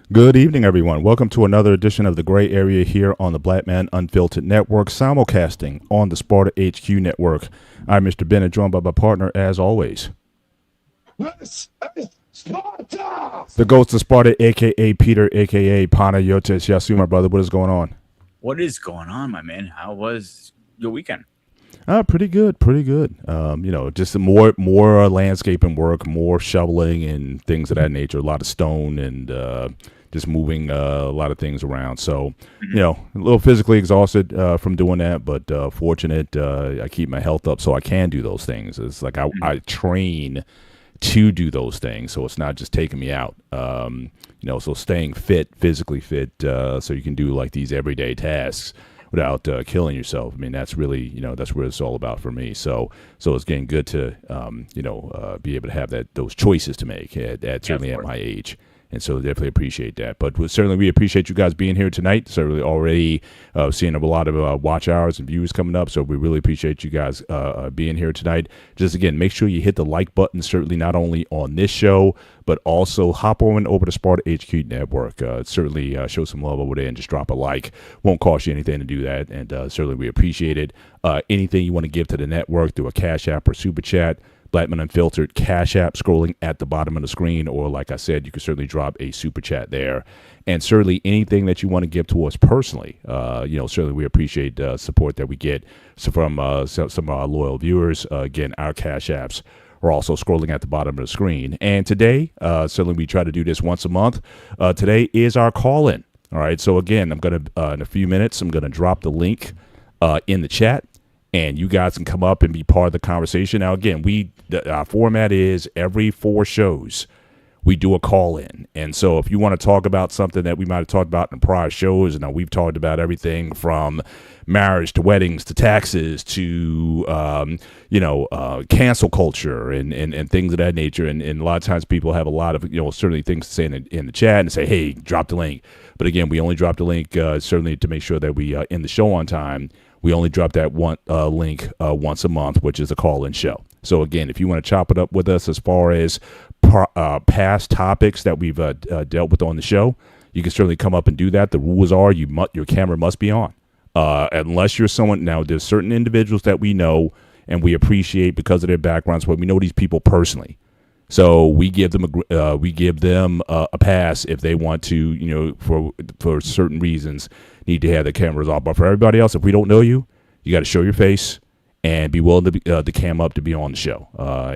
Good evening, everyone. Welcome to another edition of the Gray Area here on the Black Man Unfiltered Network, simulcasting on the Spartan HQ Network. I'm Mr. Bennett, joined by my partner, as always, This is Sparta! the Ghost of Sparta, aka Peter, aka Panayotis Yasu, my brother. What is going on? What is going on, my man? How was your weekend? Pretty good, pretty good. Just some more landscaping work, more shoveling and things of that nature. A lot of stone and just moving a lot of things around. So, Mhm. a little physically exhausted from doing that, but fortunate I keep my health up so I can do those things. It's like Mhm. I train to do those things, so it's not just taking me out. So staying fit, physically fit, so you can do like these everyday tasks without killing yourself. I mean, that's really, that's what it's all about for me. So it's getting good to, be able to have those choices to make Yeah, of certainly at course. my age. And so certainly appreciate that. But certainly we appreciate you guys being here tonight. Certainly already seeing a lot of watch hours and views coming up. So we really appreciate you guys being here tonight. Just again, make sure you hit the like button, certainly not only on this show, but also hop on over to Sparta HQ Network. Certainly show some love over there and just drop a like. Won't cost you anything to do that. And certainly we appreciate it. Anything you want to give to the network through a Cash App or Super Chat, Blackman Unfiltered Cash App scrolling at the bottom of the screen, or like I said, you can certainly drop a super chat there. And certainly anything that you want to give to us personally, certainly we appreciate support that we get from some of our loyal viewers. Again, our Cash Apps are also scrolling at the bottom of the screen. And today, certainly we try to do this once a month. Today is our call-in. All right, so again, I'm going to, in a few minutes, I'm going to drop the link in the chat, and you guys can come up and be part of the conversation. Now, again, our format is every 4 shows we do a call in, and so if you want to talk about something that we might have talked about in prior shows, and we've talked about everything from marriage to weddings to taxes to cancel culture and things of that nature, and a lot of times people have a lot of certainly things to say in the chat and say, hey, drop the link. But again, we only drop the link certainly to make sure that we end the show on time. We only drop that one link once a month, which is a call-in show. So again, if you want to chop it up with us as far as past topics that we've dealt with on the show, you can certainly come up and do that. The rules are your camera must be on, unless you're someone. Now, there's certain individuals that we know and we appreciate because of their backgrounds, but we know these people personally. So we give them a pass if they want to, for certain reasons, need to have the cameras off. But for everybody else, if we don't know you, you got to show your face and be willing to cam up to be on the show.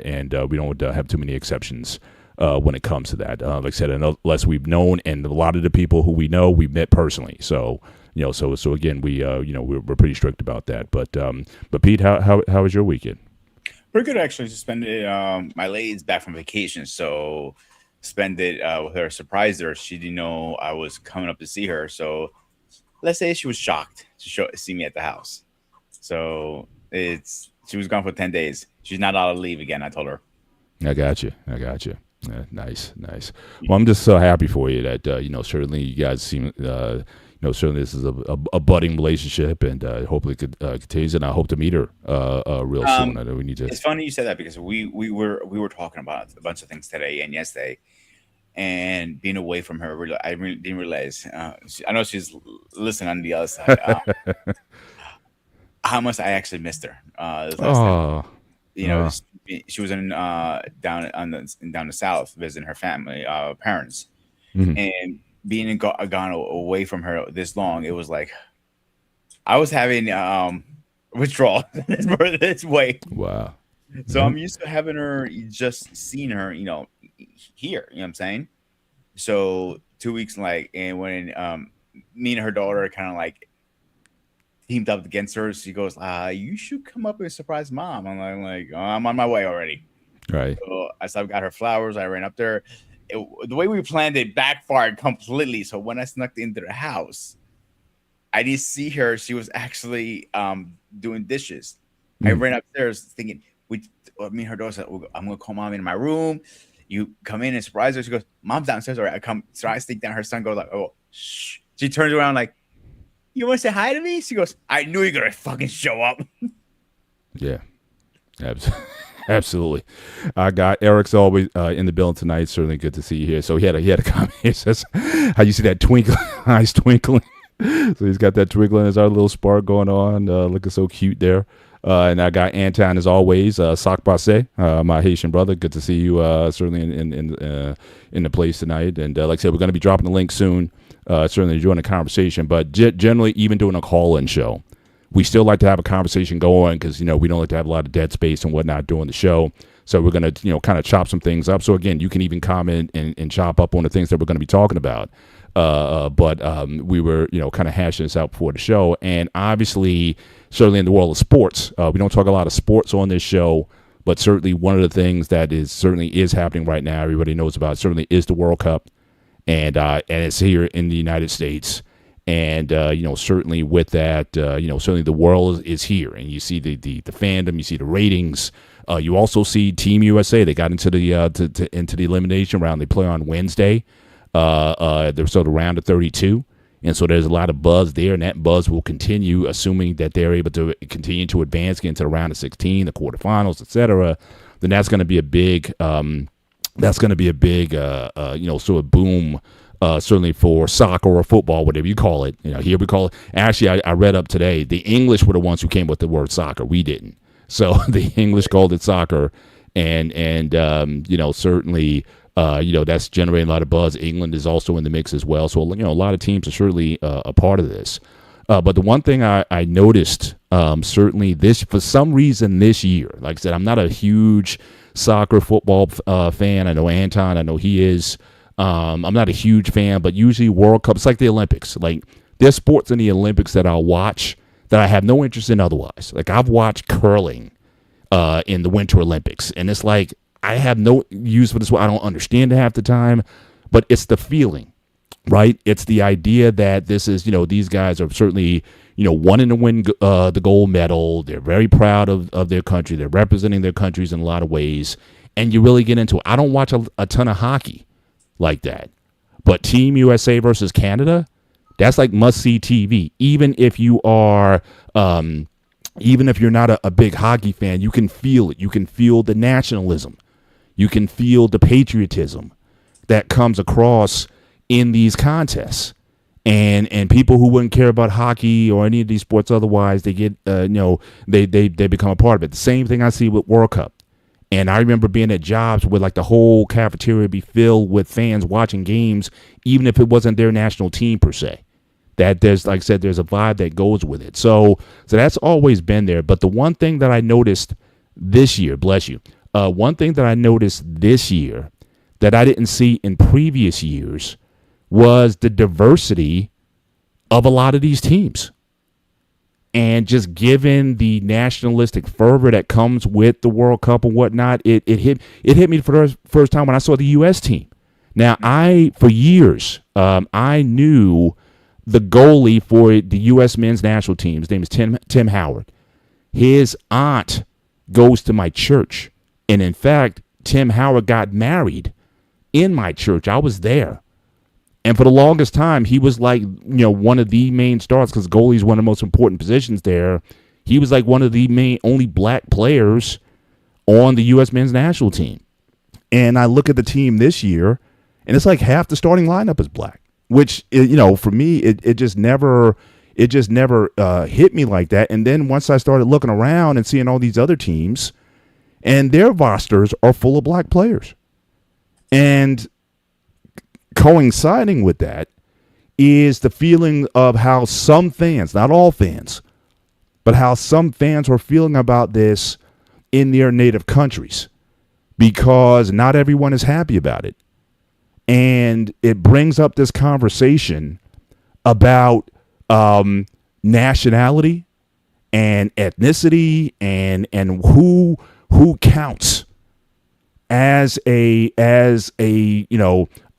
And we don't have too many exceptions when it comes to that. Like I said, unless we've known, and a lot of the people who we know, we've met personally. So so again, we're pretty strict about that. But Pete, how was your weekend? Pretty good, actually. To spend it. My lady's back from vacation, so spend it with her. Surprised her. She didn't know I was coming up to see her. So let's say she was shocked to see me at the house. So she was gone for 10 days. She's not allowed to leave again. I told her. I got you. Nice, nice. Well, I'm just so happy for you that certainly you guys seem certainly this is a budding relationship, and hopefully it continues. And I hope to meet her real soon. I know we need to. It's funny you said that because we were talking about a bunch of things today and yesterday, and being away from her, I really didn't realize. I know she's listening on the other side. How much I actually missed her this last time. Oh, uh, She was in down the south visiting her family, parents, mhm. and being gone away from her this long, it was like I was having withdrawal this way. Wow. So I'm used to having her, just seeing her, here. You know what I'm saying? So 2 weeks, and when me and her daughter kind of like teamed up against her, she goes, you should come up and surprise mom. I'm like, oh, I'm on my way already. Right. So I got her flowers. I ran up there. The way we planned it backfired completely. So when I snuck into the house, I didn't see her. She was actually doing dishes. I Mm. ran upstairs thinking, me and her daughter said, I'm going to call mom in my room. You come in and surprise her. She goes, mom's downstairs. All right, I come. So I sneak down. Her son goes like, oh, shh. She turns around like, you want to say hi to me? She goes, I knew you're going to fucking show up. Yeah. Absolutely. Absolutely. I got Eric's always in the building tonight. Certainly good to see you here. So he had a comment. He says, "How you see that twinkle eyes twinkling?" So he's got that twinkling as our little spark going on, looking so cute there. And I got Anton as always, Sock Passe, my Haitian brother. Good to see you, certainly in the place tonight. And like I said, we're going to be dropping the link soon. Certainly enjoying the conversation, but generally, even doing a call-in show, we still like to have a conversation going because we don't like to have a lot of dead space and whatnot during the show. So we're going to kind of chop some things up. So again, you can even comment and chop up on the things that we're going to be talking about. But we were kind of hashing this out before the show, and obviously, certainly in the world of sports, we don't talk a lot of sports on this show. But certainly, one of the things that is happening right now, everybody knows about, certainly is the World Cup, and it's here in the United States. And certainly with that, certainly the world is here, and you see the fandom, you see the ratings. You also see Team USA. They got into the into the elimination round. They play on Wednesday. They're sort of round of 32, and so there's a lot of buzz there, and that buzz will continue, assuming that they're able to continue to advance, get into the round of 16, the quarterfinals, etc. Then that's going to be a big, sort of boom. Certainly for soccer or football, whatever you call it. Here we call it. Actually, I read up today, the English were the ones who came up with the word soccer. We didn't. So the English called it soccer, and certainly, that's generating a lot of buzz. England is also in the mix as well. So, a lot of teams are certainly a part of this. But the one thing I noticed, certainly for some reason this year, like I said, I'm not a huge soccer, football fan. I know Anton, I know he is. I'm not a huge fan, but usually World Cup, it's like the Olympics. Like, there's sports in the Olympics that I'll watch that I have no interest in otherwise. Like, I've watched curling in the Winter Olympics, and it's like I have no use for this. I don't understand it half the time, but it's the feeling, right? It's the idea that this is, these guys are certainly, wanting to win the gold medal. They're very proud of their country. They're representing their countries in a lot of ways, and you really get into it. I don't watch a ton of hockey like that, but Team USA versus Canada, that's like must-see TV. Even if you are, even if you're not a big hockey fan, you can feel it. You can feel the nationalism. You can feel the patriotism that comes across in these contests. And people who wouldn't care about hockey or any of these sports otherwise, they get, they become a part of it. The same thing I see with World Cup. And I remember being at jobs where like the whole cafeteria would be filled with fans watching games, even if it wasn't their national team per se. That there's, like I said, there's a vibe that goes with it. So that's always been there. But the one thing that I noticed this year, bless you, one thing that I noticed this year that I didn't see in previous years was the diversity of a lot of these teams. And just given the nationalistic fervor that comes with the World Cup and whatnot, it hit me for the first time when I saw the U.S. team. Now, for years, I knew the goalie for the U.S. men's national team. His name is Tim Howard. His aunt goes to my church. And in fact, Tim Howard got married in my church. I was there. And for the longest time, he was like, one of the main stars because goalie is one of the most important positions there. He was like one of the only black players on the U.S. men's national team. And I look at the team this year, and it's like half the starting lineup is black, which, for me, it just never hit me like that. And then once I started looking around and seeing all these other teams, and their rosters are full of black players. And coinciding with that is the feeling of how some fans, not all fans, but how some fans were feeling about this in their native countries, because not everyone is happy about it. And it brings up this conversation about nationality and ethnicity and who counts as a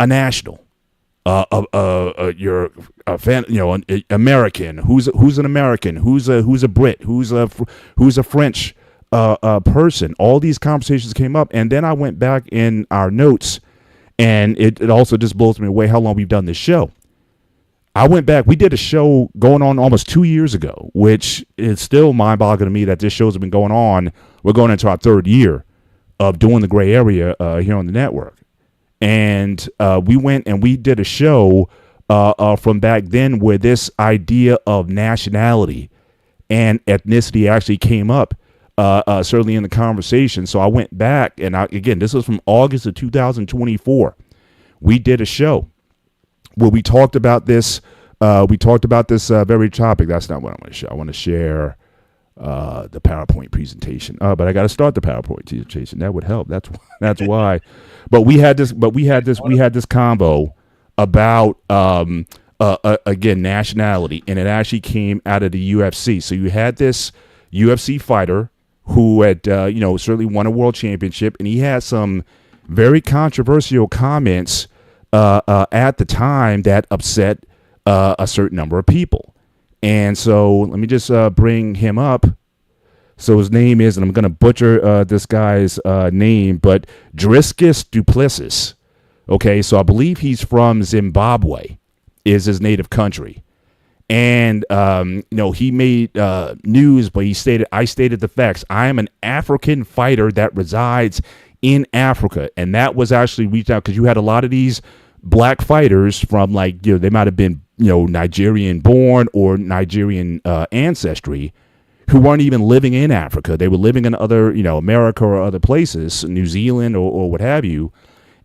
national, you're a fan, an American. Who's an American? Who's a Brit? Who's a French person? All these conversations came up, and then I went back in our notes, and it also just blows me away how long we've done this show. I went back. We did a show going on almost 2 years ago, which is still mind-boggling to me that this show's been going on. We're going into our third year. of doing the gray area here on the network. And we went and we did a show from back then where this idea of nationality and ethnicity actually came up, certainly in the conversation. So I went back and again, this was from August of 2024. We did a show where we talked about this. We talked about this very topic. That's not what I want to share. I want to share the PowerPoint presentation. But I got to start the PowerPoint presentation. That would help. That's why. But we had this combo about again, nationality, and it actually came out of the UFC. So you had this UFC fighter who had certainly won a world championship, and he had some very controversial comments at the time that upset a certain number of people. And so let me just bring him up. So his name is, and I'm going to butcher this guy's name, but Driscus Duplessis. Okay, so I believe he's from Zimbabwe, is his native country. And, he made news, but I stated the facts. I am an African fighter that resides in Africa. And that was actually reached out because you had a lot of these black fighters from they might have been, Nigerian born or Nigerian ancestry who weren't even living in Africa. They were living in other, America or other places, New Zealand or what have you.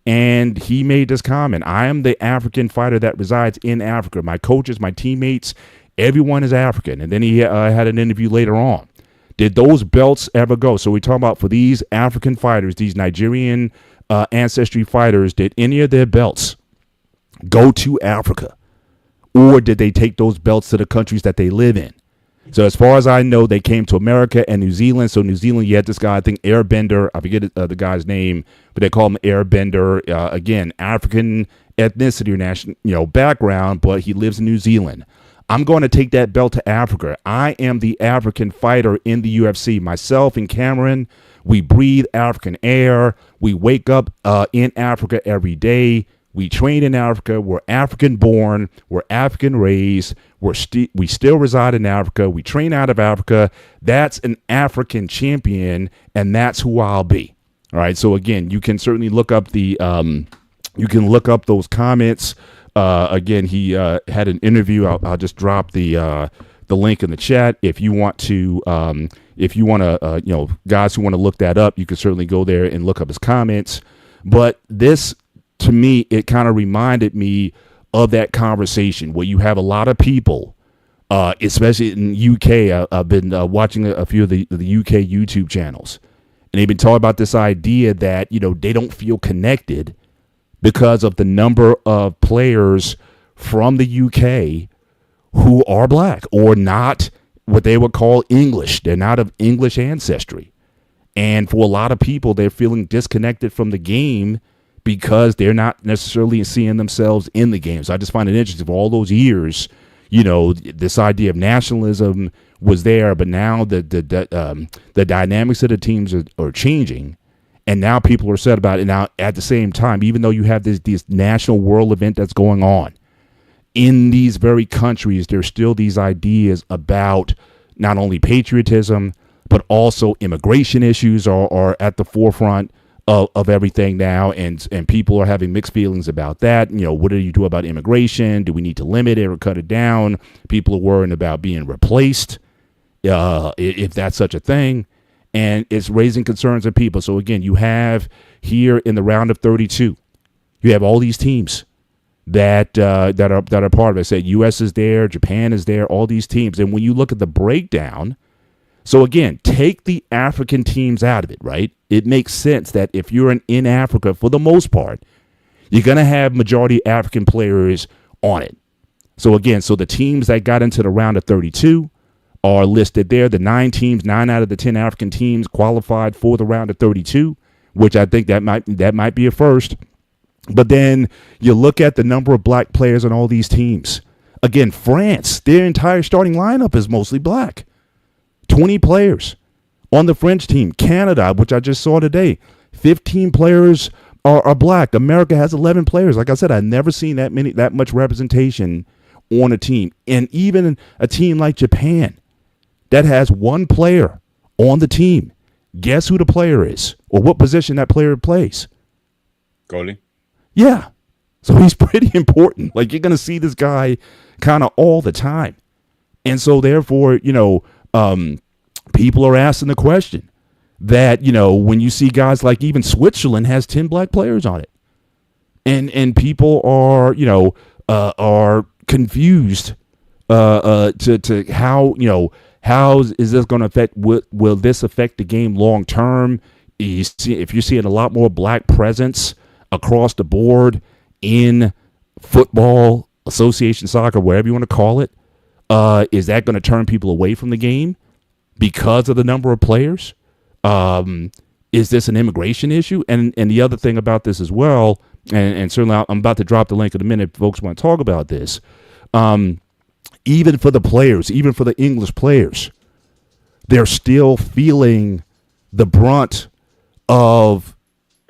And he made this comment: I am the African fighter that resides in Africa. My coaches, my teammates, everyone is African. And then he had an interview later on. Did those belts ever go? So we talk about for these African fighters, these Nigerian ancestry fighters, did any of their belts go to Africa? Or did they take those belts to the countries that they live in? So as far as I know, they came to America and New Zealand. So New Zealand, you had this guy, I think Airbender. I forget the guy's name, but they call him Airbender. Again, African ethnicity or national, background, but he lives in New Zealand. I'm going to take that belt to Africa. I am the African fighter in the UFC. Myself and Cameron, we breathe African air. We wake up in Africa every day. We train in Africa. We're African born. We're African raised. We still reside in Africa. We train out of Africa. That's an African champion, and that's who I'll be. All right. So again, you can certainly look up those comments. Again, he had an interview. I'll just drop the link in the chat if you want to. If you want to, guys who want to look that up, you can certainly go there and look up his comments. But this, to me, it kind of reminded me of that conversation where you have a lot of people, especially in UK. I've been watching a few of the UK YouTube channels, and they've been talking about this idea that, they don't feel connected because of the number of players from the UK who are black or not what they would call English. They're not of English ancestry. And for a lot of people, they're feeling disconnected from the game because they're not necessarily seeing themselves in the game. So I just find it interesting. For all those years, this idea of nationalism was there, but now the dynamics of the teams are changing, and now people are upset about it. Now, at the same time, even though you have this national world event that's going on in these very countries, there's still these ideas about not only patriotism, but also immigration issues are at the forefront of everything now, and people are having mixed feelings about that. What do you do about immigration? Do we need to limit it or cut it down? People are worrying about being replaced, if that's such a thing, and it's raising concerns in people. So again, you have here in the round of 32, you have all these teams that are part of it. I said U.S. is there, Japan is there, all these teams, and when you look at the breakdown. So again, take the African teams out of it, right? It makes sense that if you're in Africa, for the most part, you're going to have majority African players on it. So again, the teams that got into the round of 32 are listed there. The 9 out of the 10 African teams qualified for the round of 32, which I think that might be a first. But then you look at the number of black players on all these teams. Again, France, their entire starting lineup is mostly black. 20 players on the French team. Canada, which I just saw today, 15 players are black. America has 11 players. Like I said, I've never seen that much representation on a team. And even a team like Japan that has 1 player on the team, Guess who the player is or what position that player plays? Goalie. Yeah. So he's pretty important. Like, you're going to see this guy kind of all the time. And so therefore, people are asking the question that, when you see guys like even Switzerland has 10 black players on it. And people are confused to how is this going to affect? Will this affect the game long term? If you're seeing a lot more black presence across the board in football, association soccer, whatever you want to call it, is that going to turn people away from the game because of the number of players? Is this an immigration issue? And the other thing about this as well, and certainly I'm about to drop the link in a minute if folks want to talk about this. Even for the players, even for the English players, they're still feeling the brunt of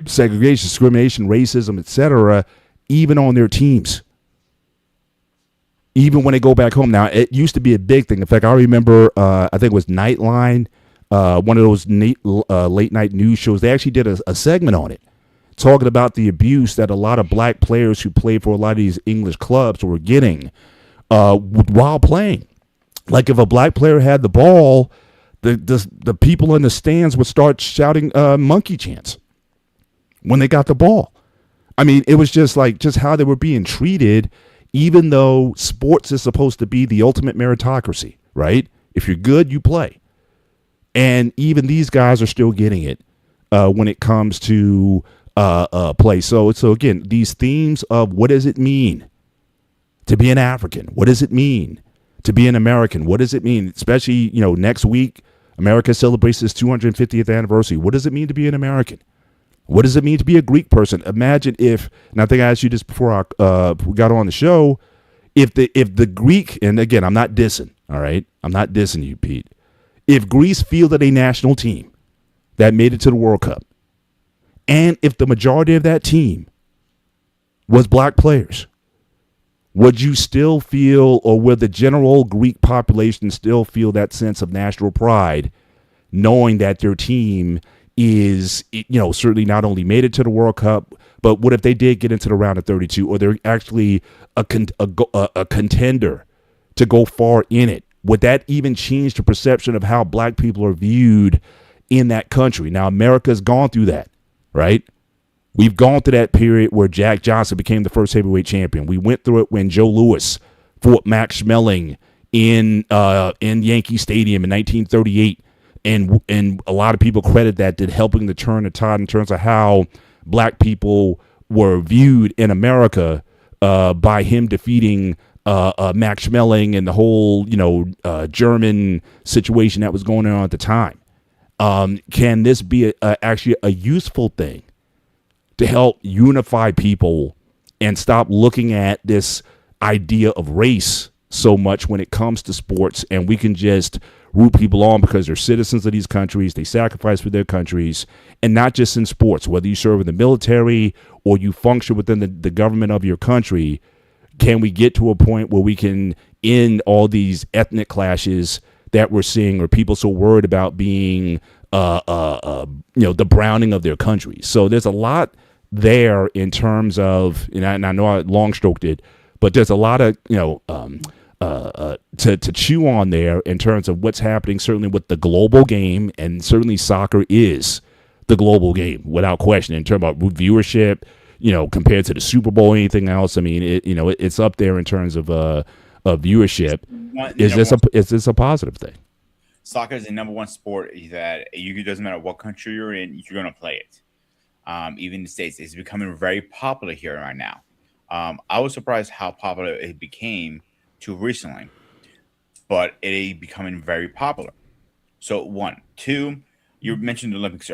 segregation, discrimination, racism, etc., even on their teams. Even when they go back home. Now, it used to be a big thing. In fact, I remember, I think it was Nightline, one of those late night news shows. They actually did a segment on it, talking about the abuse that a lot of black players who play for a lot of these English clubs were getting while playing. Like, if a black player had the ball, the people in the stands would start shouting monkey chants when they got the ball. I mean, it was just how they were being treated, even though sports is supposed to be the ultimate meritocracy, right? If you're good, you play. And even these guys are still getting it when it comes to play. So again, these themes of what does it mean to be an African? What does it mean to be an American? What does it mean? Especially, next week, America celebrates its 250th anniversary. What does it mean to be an American? What does it mean to be a Greek person? Imagine if, and I think I asked you this before we got on the show, if the Greek, and again, I'm not dissing, all right? I'm not dissing you, Pete. If Greece fielded a national team that made it to the World Cup, and if the majority of that team was black players, would you still feel, or would the general Greek population still feel that sense of national pride, knowing that their team is, certainly not only made it to the World Cup, but what if they did get into the round of 32, or they're actually a contender to go far in it? Would that even change the perception of how black people are viewed in that country? Now, America's gone through that, right? We've gone through that period where Jack Johnson became the first heavyweight champion. We went through it when Joe Louis fought Max Schmeling in Yankee Stadium in 1938. And a lot of people credit that to helping to turn the tide in terms of how black people were viewed in America by him defeating Max Schmeling and the whole, German situation that was going on at the time. Can this be actually a useful thing to help unify people and stop looking at this idea of race so much when it comes to sports, and we can just root people on because they're citizens of these countries, they sacrifice for their countries, and not just in sports, whether you serve in the military or you function within the government of your country. Can we get to a point where we can end all these ethnic clashes that we're seeing, or people so worried about being, the browning of their country? So there's a lot there in terms of, and I know I long stroked it, but there's a lot of, to chew on there in terms of what's happening, certainly with the global game, and certainly soccer is the global game without question in terms of viewership, compared to the Super Bowl or anything else. I mean, it's up there in terms of viewership. Is this a positive thing? Soccer is the number one sport that it doesn't matter what country you're in, you're going to play it. Even in the States, it's becoming very popular here right now. I was surprised how popular it became too recently, but it is becoming very popular. So 1, 2, you mentioned the Olympics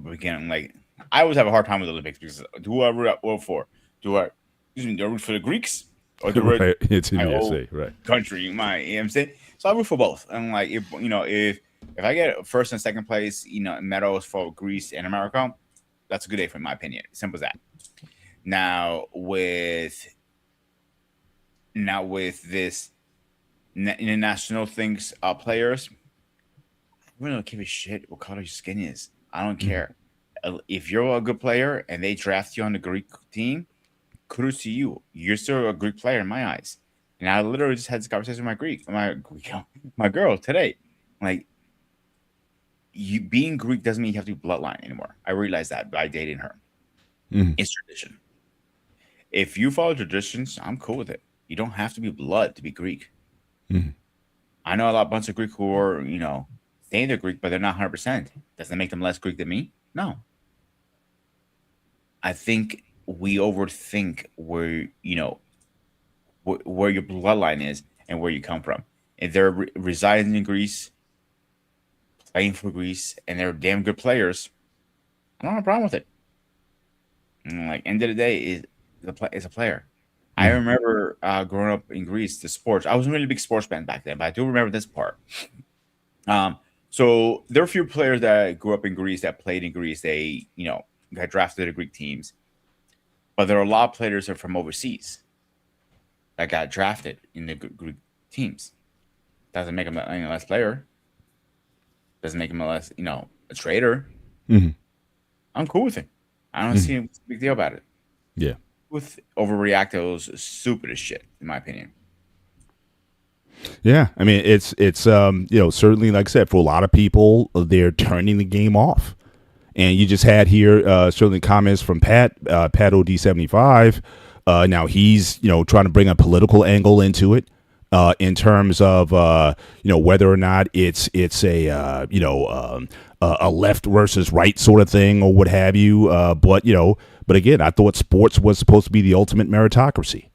beginning. Like, I always have a hard time with the Olympics because who I root for? Do I root for the Greeks or the Right. It's my USA, old right? country? You know what I'm saying? So I root for both. And like, if I get first and second place, medals for Greece and America, that's a good day for my opinion. Simple as that. Now with this international things players, really don't give a shit what color your skin is. I don't care. If you're a good player and they draft you on the Greek team, kudos to you. You're still a Greek player in my eyes. And I literally just had this conversation with my girl today. Like, you being Greek doesn't mean you have to be bloodline anymore. I realized that by dating her. Mhm. It's tradition. If you follow traditions, I'm cool with it. You don't have to be blood to be Greek. Mhm. I know a lot bunch of Greek who are, saying they're Greek, but they're not 100%. Does that make them less Greek than me? No. I think we overthink where your bloodline is and where you come from. If they're residing in Greece, playing for Greece, and they're damn good players, I don't have a problem with it. Like, end of the day, is a player. I Mhm. remember growing up in Greece, the sports. I was a really big sports fan back then, but I do remember this part. Um, so there were a few players that grew up in Greece that played in Greece. They, got drafted to Greek teams, but there are a lot of players that are from overseas that got drafted in the Greek teams. Doesn't make them a less player. Doesn't make him a less, a traitor. Mhm. I'm cool with it. I don't Mhm. see a big deal about it. Yeah. With overreact to those stupid as shit, in my opinion. Yeah, I mean it's certainly, like I said, for a lot of people they're turning the game off, and you just had here certainly comments from Pat OD75. Now he's trying to bring a political angle into it in terms of whether or not it's a left versus right sort of thing or what have you. But again, I thought sports was supposed to be the ultimate meritocracy.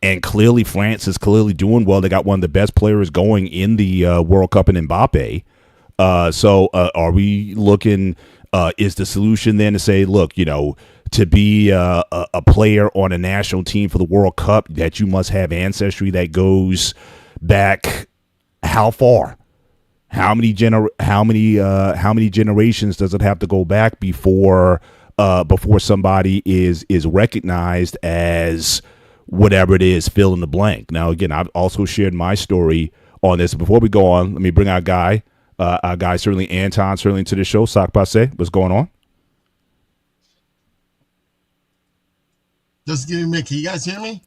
And clearly, France is clearly doing well. They got one of the best players going in the World Cup in Mbappe. So are we looking, is the solution then to say, look, to be a player on a national team for the World Cup, that you must have ancestry that goes back how far? How many generations does it have to go back before somebody is recognized as whatever it is, fill in the blank? Now, again, I've also shared my story on this. Before we go on, let me bring our guy, certainly Anton, certainly into the show. Sock Passe, what's going on? Just give me a minute. Can you guys hear me?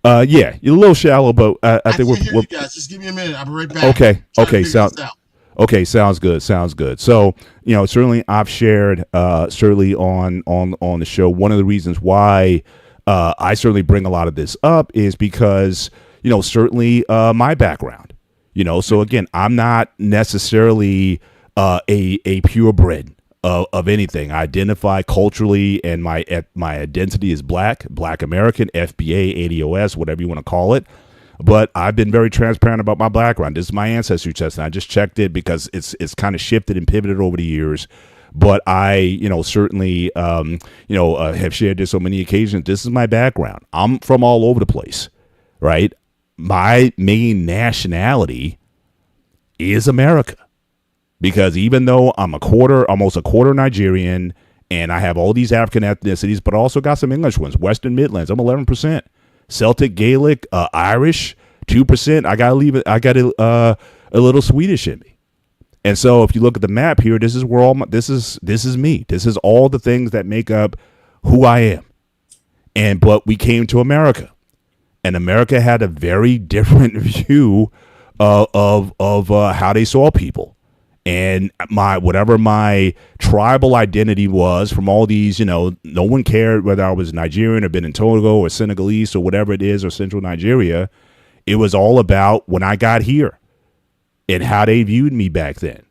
Yeah, you're a little shallow, but I think can't hear we're you guys. Just give me a minute. I'll be right back. okay. Trying to Okay, figure this out. Okay, sounds good. Sounds good. So, certainly I've shared certainly on the show, one of the reasons why I certainly bring a lot of this up is because, certainly my background. So again, I'm not necessarily a purebred of anything. I identify culturally, and my identity is Black American, FBA, ADOS, whatever you want to call it. But I've been very transparent about my background. This is my ancestry test, and I just checked it because it's kind of shifted and pivoted over the years. But I, certainly, have shared this on many occasions. This is my background. I'm from all over the place, right? My main nationality is America, because even though I'm almost a quarter Nigerian, and I have all these African ethnicities, but also got some English ones, Western Midlands, I'm 11%. Celtic, Gaelic, Irish, 2%. I got a little Swedish in me. And so if you look at the map here, this is where this is me. This is all the things that make up who I am. But we came to America, and America had a very different view of how they saw people. And whatever my tribal identity was from all these, no one cared whether I was Nigerian or been in Togo or Senegalese or whatever it is, or Central Nigeria. It was all about when I got here and how they viewed me back then.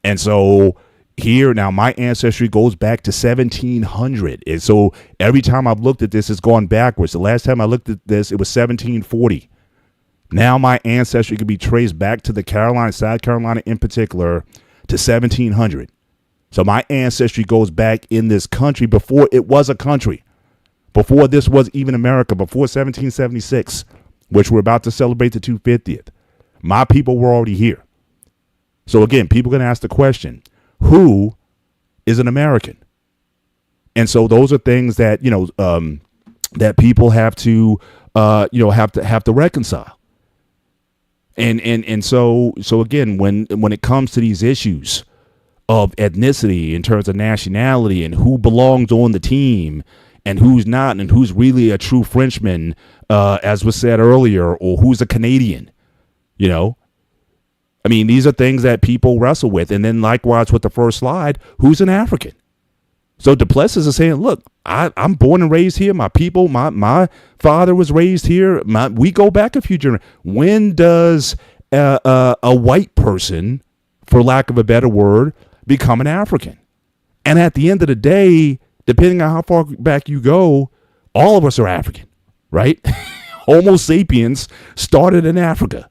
And so here now, my ancestry goes back to 1700. And so every time I've looked at this, it's gone backwards. The last time I looked at this, it was 1740. Now my ancestry can be traced back to the Carolinas, South Carolina in particular, to 1700. So my ancestry goes back in this country before it was a country, before this was even America, before 1776, which we're about to celebrate the 250th. My people were already here. So again, people can ask the question, who is an American? And so those are things that, that people have to, have to reconcile. And so again, when it comes to these issues of ethnicity in terms of nationality and who belongs on the team and who's not and who's really a true Frenchman, as was said earlier, or who's a Canadian, you know, I mean, these are things that people wrestle with. And then likewise with the first slide, who's an African? So Duplessis is saying, look, I'm born and raised here. My people, my father was raised here. We go back a few generations. When does a white person, for lack of a better word, become an African? And at the end of the day, depending on how far back you go, all of us are African, right? Homo sapiens started in Africa.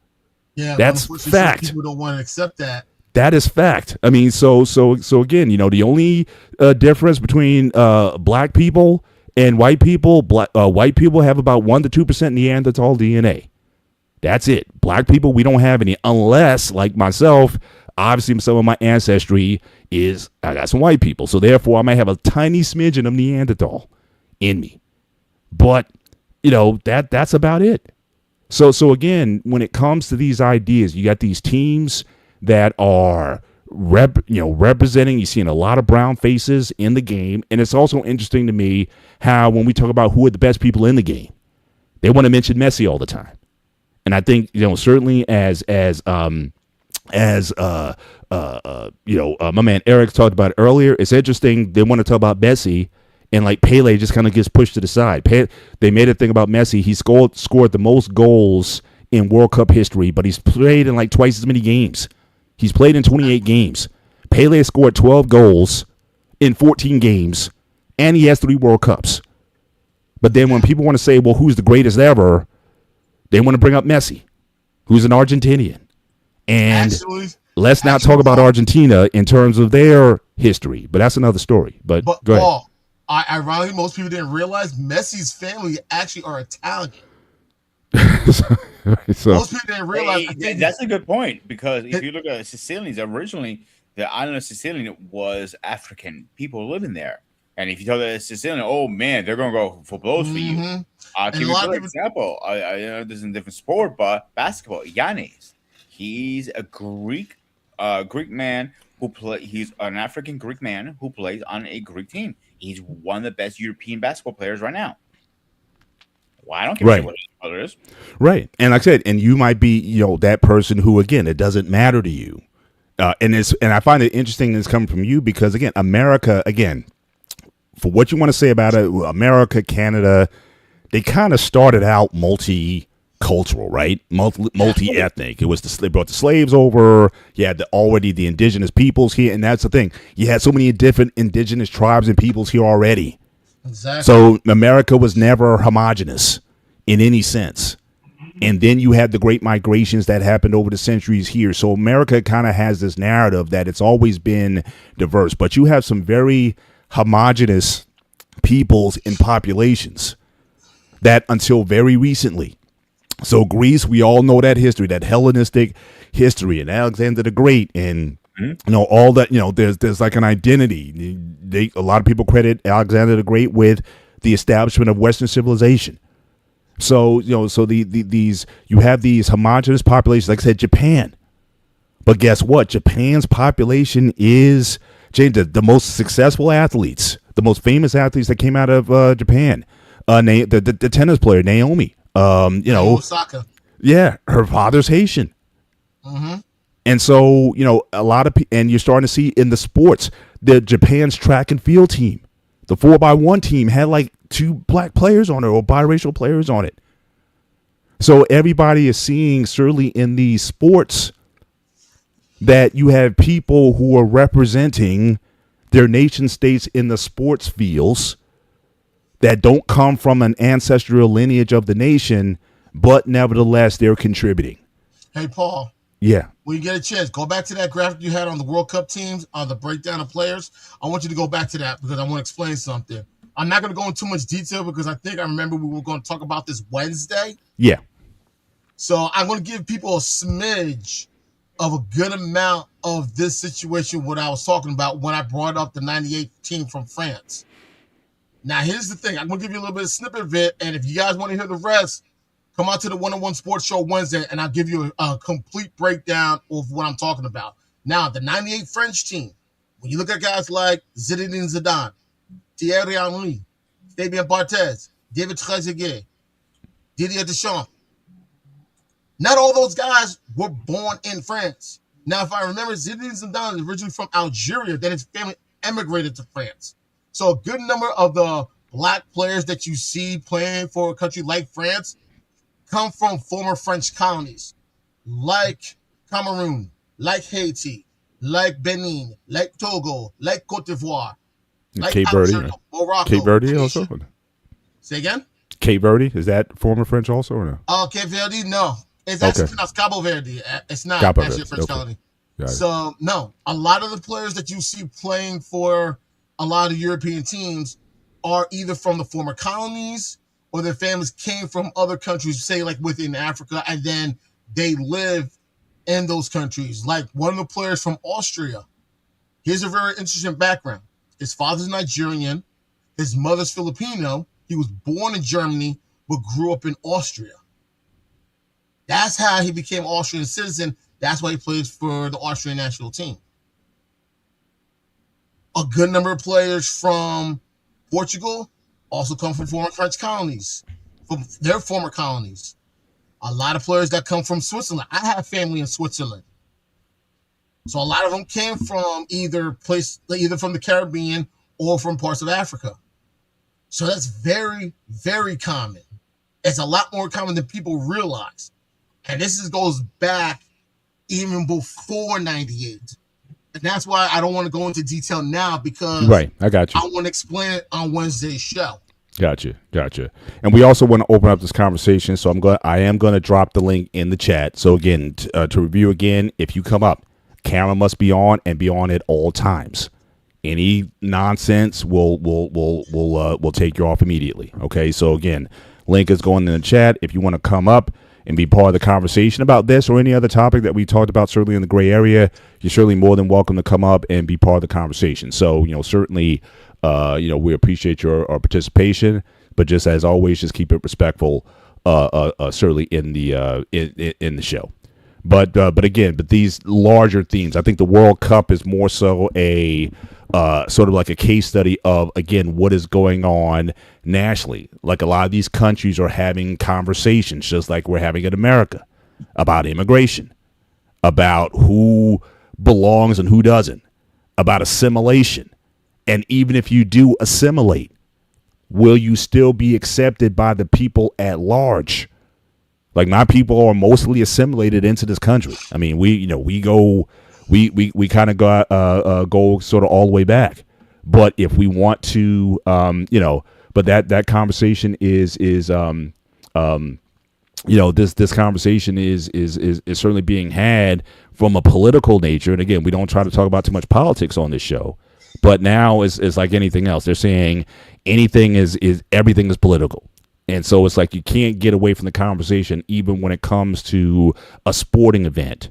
Yeah, that's fact. People don't want to accept that. That is fact. I mean, so again, you know, the only difference between black people and white people, white people have about 1 to 2% Neanderthal DNA. That's it. Black people, we don't have any, unless, like myself, obviously some of my ancestry is, I got some white people. So therefore, I might have a tiny smidgen of Neanderthal in me. But, you know, that's about it. So again, when it comes to these ideas, you got these teams that are representing. You're seeing a lot of brown faces in the game, and it's also interesting to me how when we talk about who are the best people in the game, they want to mention Messi all the time. And I think, you know, certainly as my man Eric talked about earlier, it's interesting they want to talk about Messi, and like Pele just kind of gets pushed to the side. They made a thing about Messi. He scored the most goals in World Cup history, but he's played in like twice as many games. He's played in 28 games. Pele scored 12 goals in 14 games, and he has 3 World Cups. But then when people want to say, well, who's the greatest ever, they want to bring up Messi, who's an Argentinian. And let's not talk about Argentina in terms of their history, but that's another story. But go ahead. Paul, ironically, most people didn't realize Messi's family actually are Italian. So, most people didn't realize. That's a good point, because if you look at Sicilians, originally the island of Sicilian was African people living there. And if you tell the Sicilian, oh man, they're gonna go for blows for you. I'll give you an example. I know this is a different sport, but basketball. Giannis, he's a Greek man who he's an African Greek man who plays on a Greek team. He's one of the best European basketball players right now. Well, I don't care what his color is. Right. And like I said, and you might be, you know, that person who, again, it doesn't matter to you. And I find it interesting that it's coming from you because, again, America, again, for what you want to say about it, America, Canada, they kind of started out multicultural, right? Multi-ethnic. It was they brought the slaves over. You had already the indigenous peoples here. And that's the thing. You had so many different indigenous tribes and peoples here already. Exactly. So America was never homogenous in any sense. And then you had the great migrations that happened over the centuries here. So America kind of has this narrative that it's always been diverse. But you have some very homogenous peoples and populations that until very recently. So Greece, we all know that history, that Hellenistic history, and Alexander the Great, and you know, all that, you know, there's like an identity. A lot of people credit Alexander the Great with the establishment of Western civilization. So, you know, so these you have these homogenous populations, like I said, Japan. But guess what? Japan's population is the most successful athletes, the most famous athletes that came out of Japan. The tennis player Naomi. You know, Osaka. Yeah, her father's Haitian. Mm-hmm. And so, you know, a lot of and you're starting to see in the sports, the Japan's track and field team, the 4x1 team had like 2 black players on it or biracial players on it. So everybody is seeing, certainly in these sports, that you have people who are representing their nation states in the sports fields that don't come from an ancestral lineage of the nation, but nevertheless, they're contributing. Hey, Paul. Yeah. When you get a chance, go back to that graphic you had on the World Cup teams, on the breakdown of players. I want you to go back to that because I want to explain something. I'm not going to go into too much detail because I think I remember we were going to talk about this Wednesday. Yeah. So I'm going to give people a smidge of a good amount of this situation, what I was talking about when I brought up the 98 team from France. Now, here's the thing. I'm going to give you a little bit of snippet of it, and if you guys want to hear the rest, Come out to the One-on-One Sports Show Wednesday, and I'll give you a complete breakdown of what I'm talking about. Now, the 98 French team, when you look at guys like Zinedine Zidane, Thierry Henry, Fabien Barthez, David Trezeguet, Didier Deschamps, not all those guys were born in France. Now, if I remember, Zinedine Zidane is originally from Algeria, then his family emigrated to France. So a good number of the black players that you see playing for a country like France come from former French colonies, like Cameroon, like Haiti, like Benin, like Togo, like Cote d'Ivoire, like Cape Verde, Algeria, Morocco. Cape Verde Tunisia. also. Say again? Cape Verde, is that former French also or no? Cape Verde, no. It's actually pronounced Cabo Verde. It's not Cabo actually a Verde, French colony. Got it. So, no. A lot of the players that you see playing for a lot of European teams are either from the former colonies or their families came from other countries, say like within Africa, and then they live in those countries. Like one of the players from Austria. Here's a very interesting background. His father's Nigerian. His mother's Filipino. He was born in Germany, but grew up in Austria. That's how he became Austrian citizen. That's why he plays for the Austrian national team. A good number of players from Portugal also come from former French colonies, from their former colonies. A lot of players that come from Switzerland. I have family in Switzerland. So a lot of them came from either from the Caribbean or from parts of Africa. So that's very, very common. It's a lot more common than people realize. And this goes back even before 98. And that's why I don't want to go into detail now because I got you. I want to explain it on Wednesday's show. Gotcha. And we also want to open up this conversation, so I am going to drop the link in the chat. So again, to review again, if you come up, camera must be on and be on at all times. Any nonsense will take you off immediately. Okay, so again, link is going in the chat. If you want to come up and be part of the conversation about this or any other topic that we talked about, certainly in the gray area, you're certainly more than welcome to come up and be part of the conversation. So, certainly, we appreciate your participation, but just as always, just keep it respectful, certainly in the show. But these larger themes, I think the World Cup is more so a sort of like a case study of, again, what is going on nationally. Like a lot of these countries are having conversations, just like we're having in America, about immigration, about who belongs and who doesn't, about assimilation. And even if you do assimilate, will you still be accepted by the people at large? Like, my people are mostly assimilated into this country. I mean, we kind of go sort of all the way back. But if we want to, but that conversation is this conversation is certainly being had from a political nature. And again, we don't try to talk about too much politics on this show. But now it's like anything else. They're saying everything is political. And so it's like you can't get away from the conversation even when it comes to a sporting event.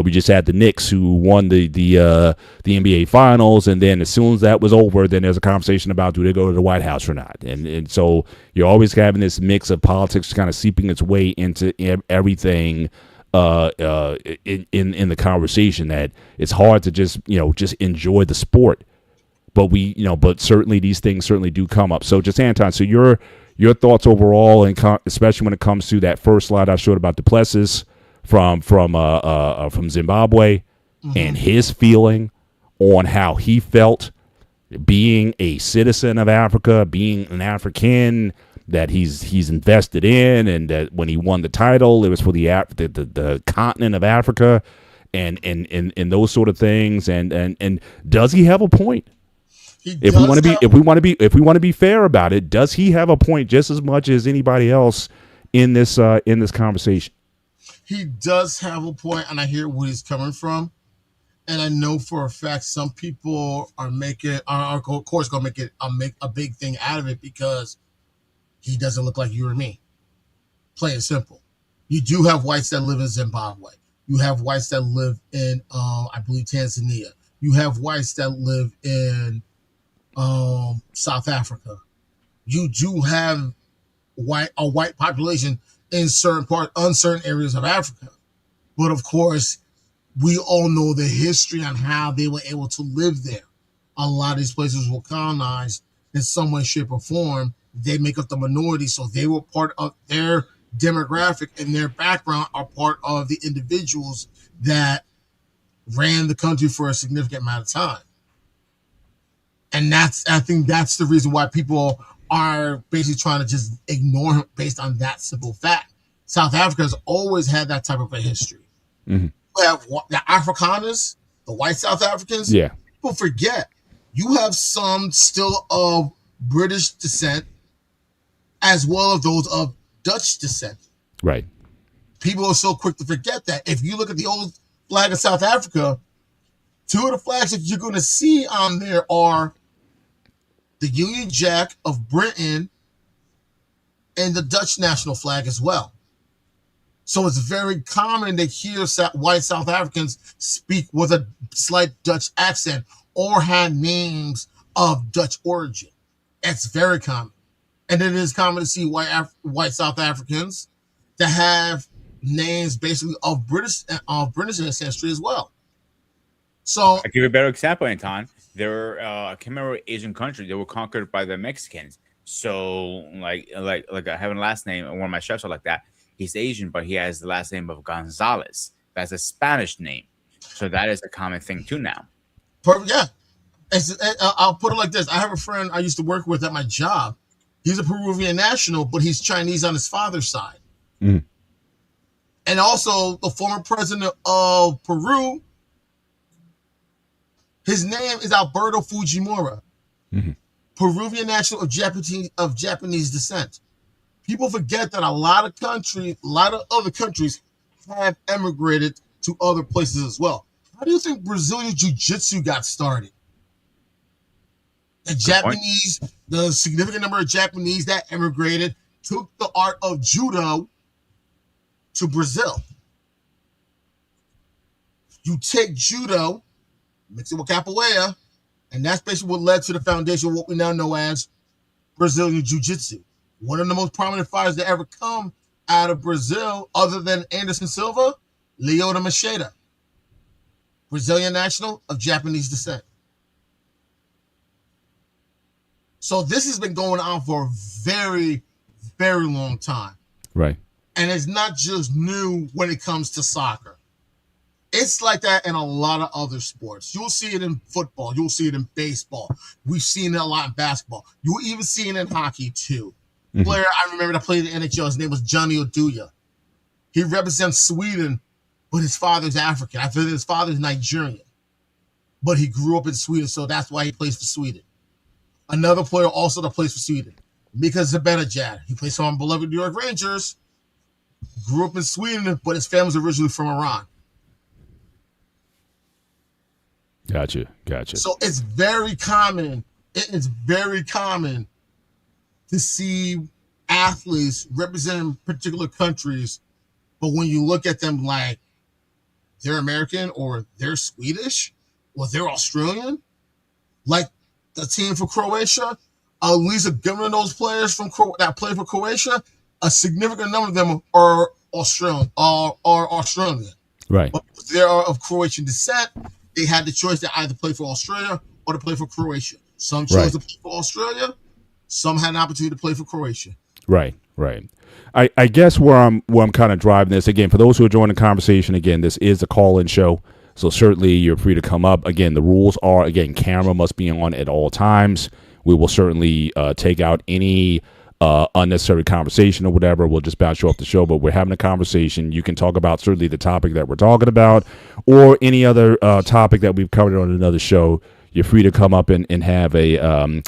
We just had the Knicks who won the NBA Finals, and then as soon as that was over, then there's a conversation about do they go to the White House or not. And so you're always having this mix of politics kind of seeping its way into everything in the conversation, that it's hard to just enjoy the sport. But but certainly these things certainly do come up. So just Anton, so your thoughts overall, and especially when it comes to that first slide I showed about Duplessis from Zimbabwe, and his feeling on how he felt being a citizen of Africa, being an African that he's invested in, and that when he won the title, it was for the continent of Africa, and those sort of things. And does he have a point? If we want to be fair about it, does he have a point just as much as anybody else in this conversation? He does have a point, and I hear where he's coming from. And I know for a fact some people are of course going to make a big thing out of it because he doesn't look like you or me. Plain and simple. You do have whites that live in Zimbabwe. You have whites that live in, I believe, Tanzania. You have whites that live in South Africa. You do have a white population in uncertain areas of Africa. But of course, we all know the history on how they were able to live there. A lot of these places were colonized in some way, shape, or form. They make up the minority, so they were part of their demographic and their background are part of the individuals that ran the country for a significant amount of time. And I think that's the reason why people are basically trying to just ignore him based on that simple fact. South Africa has always had that type of a history. Mm-hmm. You have the Afrikaners, the white South Africans. Yeah. People forget you have some still of British descent as well as those of Dutch descent. Right. People are so quick to forget that. If you look at the old flag of South Africa, two of the flags that you're going to see on there are the Union Jack of Britain and the Dutch national flag as well. So it's very common to hear white South Africans speak with a slight Dutch accent or have names of Dutch origin. It's very common. And it is common to see white South Africans that have names basically of British ancestry as well. So I'll give you a better example, Anton. There were I can't remember Asian country. They were conquered by the Mexicans. So like I have a last name, and one of my chefs are like that. He's Asian, but he has the last name of Gonzalez. That's a Spanish name. So that is a common thing too now. Perfect. Yeah. I'll put it like this. I have a friend I used to work with at my job. He's a Peruvian national, but he's Chinese on his father's side. Mm. And also the former president of Peru, his name is Alberto Fujimori, mm-hmm. Peruvian national of Japanese descent. People forget that a lot of other countries have emigrated to other places as well. How do you think Brazilian Jiu-Jitsu got started? The significant number of Japanese that emigrated took the art of judo to Brazil. You take judo, mix it with capoeira, and that's basically what led to the foundation of what we now know as Brazilian Jiu-Jitsu. One of the most prominent fighters that ever come out of Brazil, other than Anderson Silva, Lyoto Machida, Brazilian national of Japanese descent. So this has been going on for a very, very long time. Right. And it's not just new when it comes to soccer. It's like that in a lot of other sports. You'll see it in football. You'll see it in baseball. We've seen it a lot in basketball. You'll even see it in hockey too. Mm-hmm. Player I remember that played in the NHL, his name was Johnny Oduya. He represents Sweden, but his father's African. I think his father's Nigerian. But he grew up in Sweden, so that's why he plays for Sweden. Another player also that plays for Sweden, Mika Zibanejad. He plays for our beloved New York Rangers. Grew up in Sweden, but his family's originally from Iran. Gotcha. So it's very common. It is very common to see athletes representing particular countries, but when you look at them like they're American or they're Swedish or they're Australian, like the team for Croatia, at least given those players that play for Croatia, a significant number of them are Australian. Right. But they are of Croatian descent. They had the choice to either play for Australia or to play for Croatia. Some chose to play for Australia. Some had an opportunity to play for Croatia. Right. I guess where I'm kind of driving this, again, for those who are joining the conversation, again, this is a call-in show. So certainly you're free to come up. Again, the rules are, again, camera must be on at all times. We will certainly take out any unnecessary conversation or whatever. We'll just bounce you off the show, but we're having a conversation. You can talk about certainly the topic that we're talking about or any other topic that we've covered on another show. You're free to come up and have a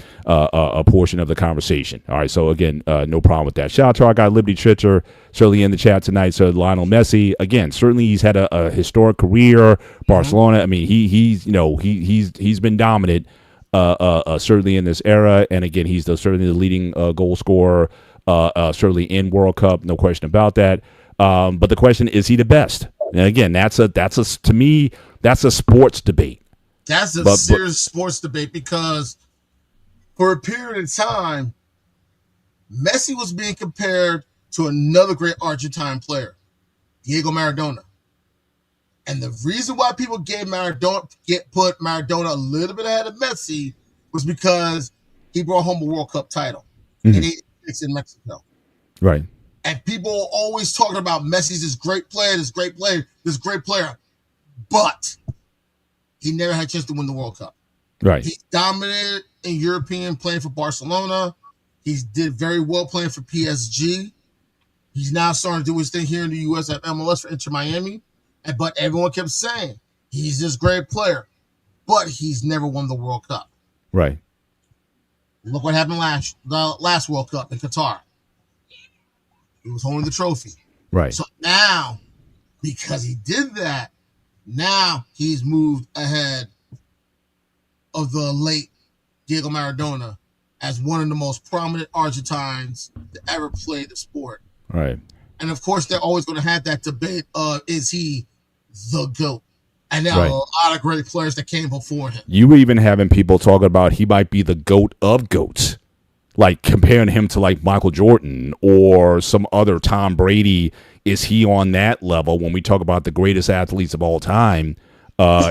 portion of the conversation. All right, so again, no problem with that. Shout out to our guy Liberty Chitcher, certainly in the chat tonight. So Lionel Messi, again, certainly he's had a historic career. Barcelona, I mean, he's been dominant. Certainly in this era, and again, he's certainly the leading goal scorer, certainly in World Cup, no question about that. But the question is he the best? And again, to me, that's a sports debate. That's a serious sports debate because for a period of time, Messi was being compared to another great Argentine player, Diego Maradona. And the reason why people put Maradona a little bit ahead of Messi was because he brought home a World Cup title in '86 in Mexico. Right. And people are always talking about Messi's this great player, but he never had a chance to win the World Cup. Right. He dominated in European playing for Barcelona. He did very well playing for PSG. He's now starting to do his thing here in the U.S. at MLS for Inter Miami. But everyone kept saying he's this great player, but he's never won the World Cup. Right. Look what happened the last World Cup in Qatar. He was holding the trophy. Right. So now, because he did that, now he's moved ahead of the late Diego Maradona as one of the most prominent Argentines to ever play the sport. Right. And of course, they're always going to have that debate of, is he the GOAT? And there are a lot of great players that came before him. You were even having people talking about he might be the GOAT of GOATs, like comparing him to like Michael Jordan or some other Tom Brady. Is he on that level when we talk about the greatest athletes of all time?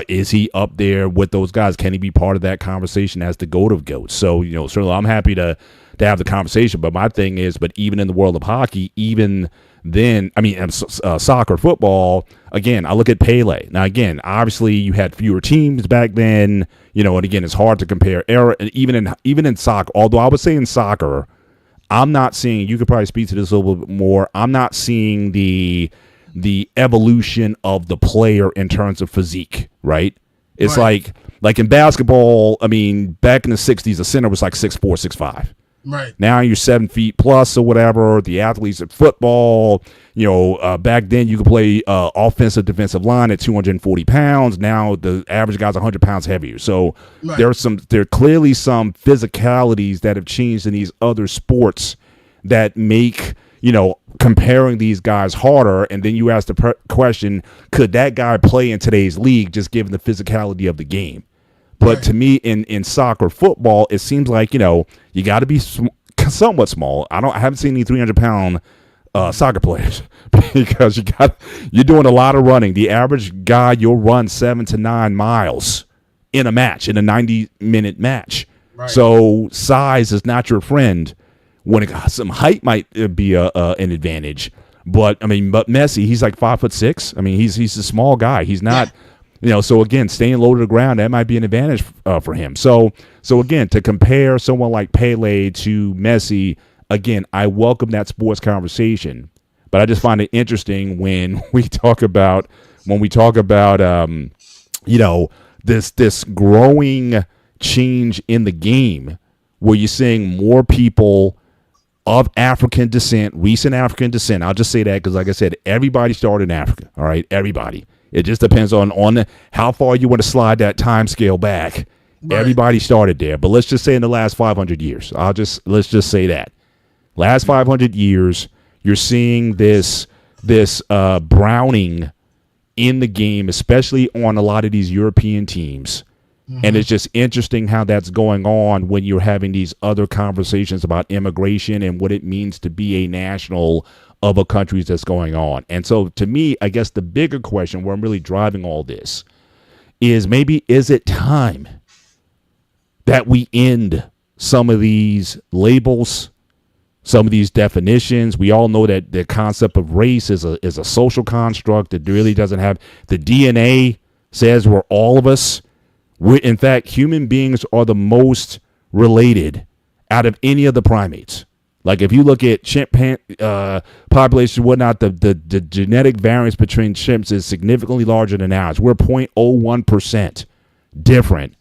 Is he up there with those guys? Can he be part of that conversation as the GOAT of GOATs? So, certainly I'm happy to have the conversation. But my thing is, even in the world of hockey, even then, soccer, football, again, I look at Pele. Now, again, obviously you had fewer teams back then, and again, it's hard to compare era. And even in soccer, although I would say in soccer, I'm not seeing, you could probably speak to this a little bit more, I'm not seeing the evolution of the player in terms of physique, right? It's like in basketball, back in the 60s, the center was like 6'4", 6'5". Right. Now you're 7 feet plus or whatever. The athletes at football, back then you could play offensive, defensive line at 240 pounds. Now the average guy's 100 pounds heavier. So there are clearly some physicalities that have changed in these other sports that make, comparing these guys harder. And then you ask the question, could that guy play in today's league just given the physicality of the game? But to me, in soccer, football, it seems like, you got to be somewhat small. I haven't seen any 300-pound soccer players because you're doing a lot of running. The average guy, you'll run 7 to 9 miles in a 90-minute match. Right. So size is not your friend. When some height might be an advantage, but Messi, he's like 5'6". He's a small guy. He's not. So again, staying low to the ground, that might be an advantage for him. So again, to compare someone like Pele to Messi, again, I welcome that sports conversation, but I just find it interesting when we talk about this growing change in the game where you're seeing more people of African descent, recent African descent. I'll just say that because, like I said, everybody started in Africa. All right, everybody. It just depends on how far you want to slide that time scale back. Right. Everybody started there, but let's just say in the last 500 years. Let's just say that last 500 years, you're seeing this browning in the game, especially on a lot of these European teams. Mm-hmm. And it's just interesting how that's going on when you're having these other conversations about immigration and what it means to be a national of a country that's going on. And so to me, I guess the bigger question where I'm really driving all this is is it time that we end some of these labels, some of these definitions? We all know that the concept of race is a social construct that really doesn't have, the DNA says we're all of us. In fact, human beings are the most related out of any of the primates. Like if you look at chimpanzee population and whatnot, the genetic variance between chimps is significantly larger than ours. We're 0.01% different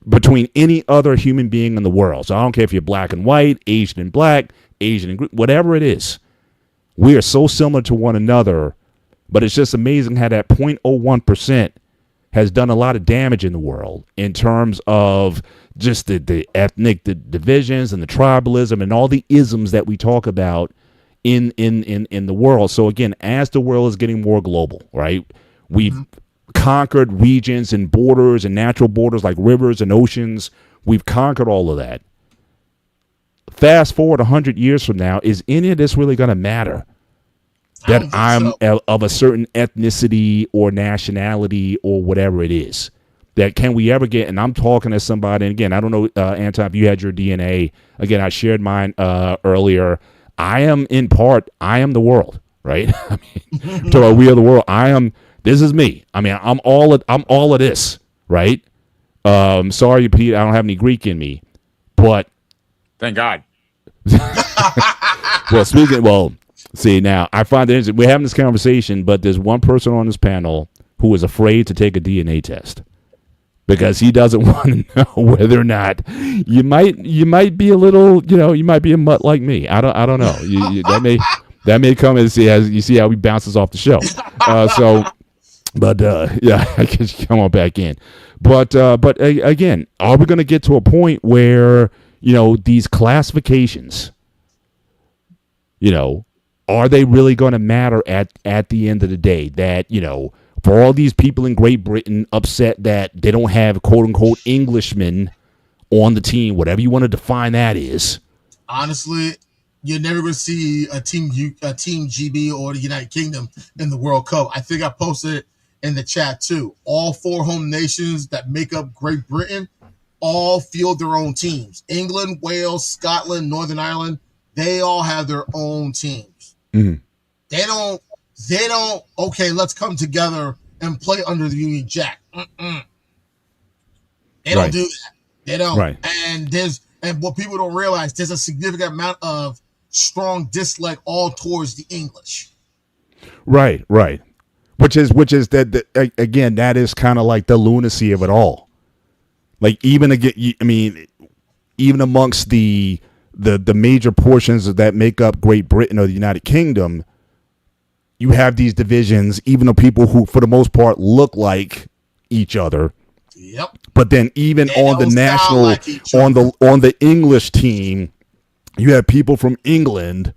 between any other human being in the world. So I don't care if you're black and white, Asian and black, Asian and whatever it is. We are so similar to one another, but it's just amazing how that 0.01% has done a lot of damage in the world in terms of just the ethnic divisions and the tribalism and all the isms that we talk about in the world. So again, as the world is getting more global, right? We've conquered regions and borders and natural borders like rivers and oceans. We've conquered all of that. Fast forward 100 years from now, is any of this really going to matter I that don't think I'm so. of a certain ethnicity or nationality or whatever it is. That can we ever get? And I'm talking to somebody. And again, I don't know, Anton, if you had your DNA. Again, I shared mine earlier. I am in part. I am the world, right? I mean, I'm talking about we are the world. I am. This is me. I mean, I'm all of this, right? Sorry, Pete. I don't have any Greek in me, but Thank God. well, see now, I find it interesting. We're having this conversation, but there's one person on this panel who is afraid to take a DNA test because he doesn't want to know whether or not you might be a little, you might be a mutt like me. I don't know. That may come as you see how he bounces off the show. But yeah, I guess come on back in. But again, are we going to get to a point where these classifications, are they really going to matter at the end of the day? That for all these people in Great Britain upset that they don't have quote unquote Englishmen on the team, whatever you want to define that is. Honestly, you're never going to see a team GB or the United Kingdom in the World Cup. I think I posted it in the chat too. All 4 home nations that make up Great Britain all field their own teams. England, Wales, Scotland, Northern Ireland, they all have their own teams. Mm-hmm. They don't, okay, let's come together and play under the Union Jack. They don't do that. They don't. Right. And what people don't realize, there's a significant amount of strong dislike all towards the English. Right. Which is that again, that is kind of like the lunacy of it all. Like even again, I mean, even amongst the major portions that make up Great Britain or the United Kingdom, you have these divisions, even though people who, for the most part, look like each other. Yep. But then even on the national, on the English team, you have people from England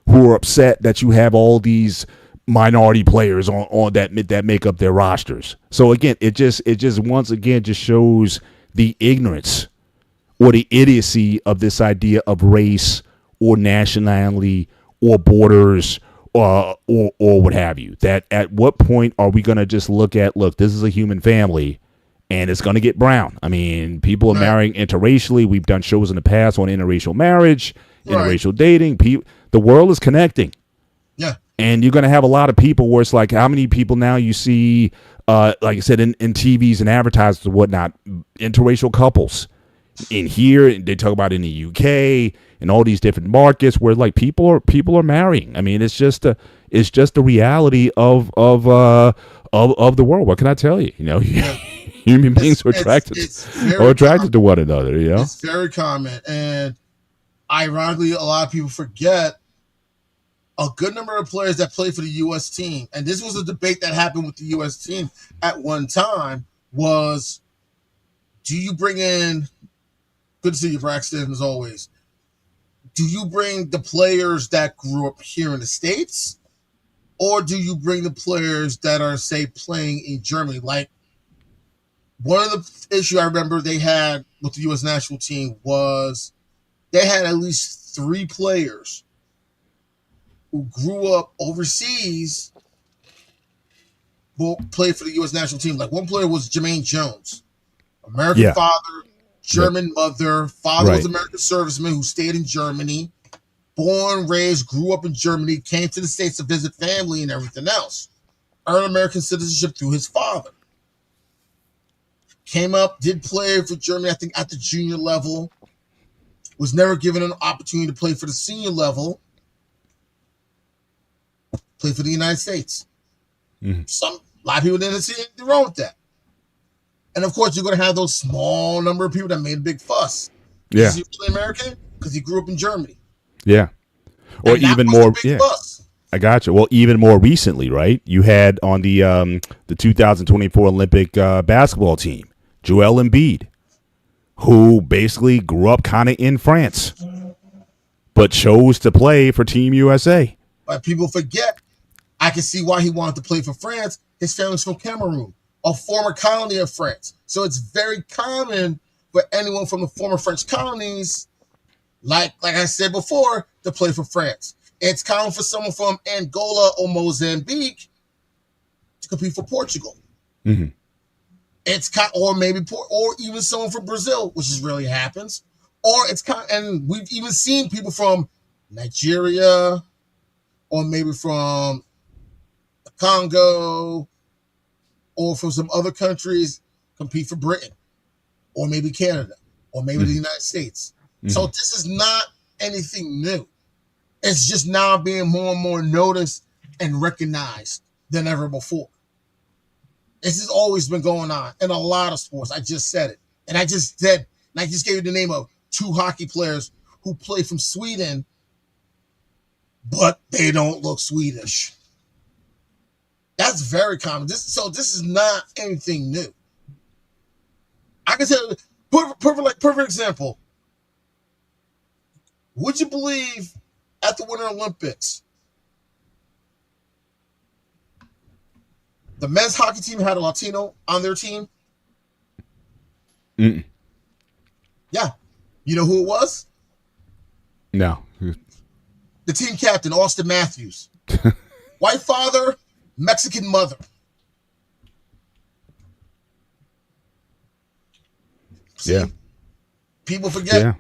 who are upset that you have all these minority players on that make up their rosters. So again, it just once again just shows the ignorance or the idiocy of this idea of race or nationality or borders or what have you. That at what point are we going to just look, this is a human family and it's going to get brown. I mean, people are marrying interracially. We've done shows in the past on interracial marriage, interracial dating. The world is connecting. Yeah. And you're going to have a lot of people where it's like, how many people now you see, like I said, in TVs and advertisements and whatnot, interracial couples. In here, they talk about in the UK and all these different markets where like people are marrying. I mean, it's just the reality of the world. What can I tell you? Human beings are attracted to one another. It's very common, and ironically, a lot of people forget a good number of players that play for the U.S. team, and this was a debate that happened with the U.S. team at one time, was do you bring in, good to see you, Braxton, as always, do you bring the players that grew up here in the States, or do you bring the players that are, say, playing in Germany? Like, one of the issues I remember they had with the U.S. national team was they had at least 3 players who grew up overseas will play for the U.S. national team. Like, one player was Jermaine Jones, American father, German mother, father was American serviceman who stayed in Germany, born, raised, grew up in Germany, came to the States to visit family and everything else, earned American citizenship through his father. Came up, did play for Germany, I think, at the junior level, was never given an opportunity to play for the senior level, play for the United States. A lot of people didn't see anything wrong with that. And of course, you're going to have those small number of people that made a big fuss. Yeah. Is he really American? Because he grew up in Germany. Yeah. Or and even more. Yeah. Fuss. I got you. Well, even more recently, right? You had on the 2024 Olympic basketball team, Joel Embiid, who basically grew up kind of in France, but chose to play for Team USA. But people forget, I can see why he wanted to play for France. His family's from Cameroon, a former colony of France. So it's very common for anyone from the former French colonies, like I said before, to play for France. It's common for someone from Angola or Mozambique to compete for Portugal. Mm-hmm. Or maybe or even someone from Brazil, which is really happens. Or and we've even seen people from Nigeria, or maybe from the Congo, or from some other countries compete for Britain, or maybe Canada, or maybe the United States. So this is not anything new. It's just now being more and more noticed and recognized than ever before. This has always been going on in a lot of sports. I just said it. And I just gave you the name of 2 hockey players who play from Sweden, but they don't look Swedish. That's very common. This is not anything new. I can tell you, perfect example. Would you believe at the Winter Olympics, the men's hockey team had a Latino on their team? Mm-mm. Yeah. You know who it was? No. The team captain, Austin Matthews. White father, Mexican mother. See? Yeah. People forget. Yeah.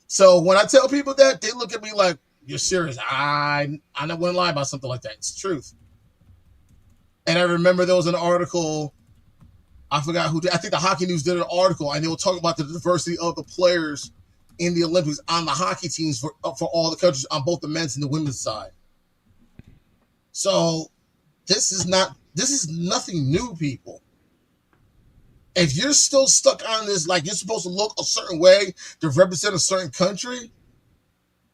So when I tell people that, they look at me like, you're serious. I wouldn't lie about something like that. It's the truth. And I remember there was an article, I forgot who did. I think the Hockey News did an article, and they were talking about the diversity of the players in the Olympics on the hockey teams for all the countries on both the men's and the women's side. So this is nothing new, people. If you're still stuck on this, like you're supposed to look a certain way to represent a certain country,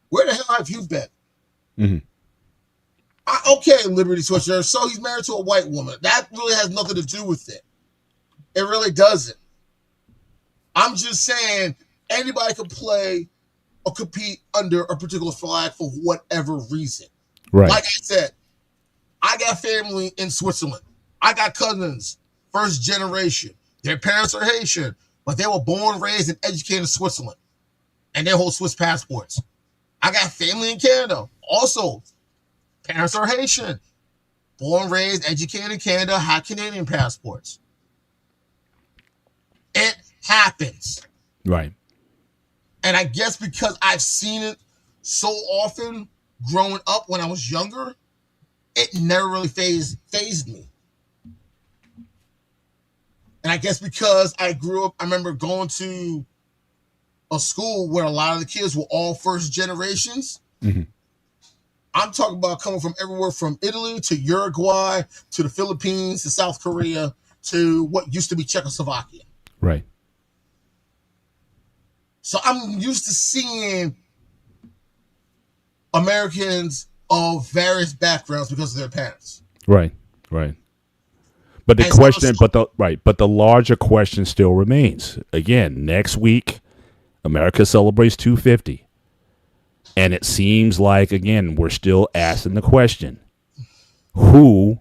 where the hell have you been? Mm-hmm. Okay, Liberty Switcher. So he's married to a white woman. That really has nothing to do with it. It really doesn't. I'm just saying anybody can play or compete under a particular flag for whatever reason. Right. Like I said, I got family in Switzerland. I got cousins, first generation. Their parents are Haitian, but they were born, raised, and educated in Switzerland. And they hold Swiss passports. I got family in Canada. Also, parents are Haitian. Born, raised, educated in Canada, have Canadian passports. It happens. Right. And I guess because I've seen it so often growing up when I was younger, it never really fazed me. And I guess because I grew up, I remember going to a school where a lot of the kids were all first generations. Mm-hmm. I'm talking about coming from everywhere from Italy to Uruguay to the Philippines to South Korea to what used to be Czechoslovakia. Right. So I'm used to seeing Americans of various backgrounds because of their parents. Right. Right. But the but the larger question still remains. Again, next week, America celebrates 250. And it seems like, again, we're still asking the question, who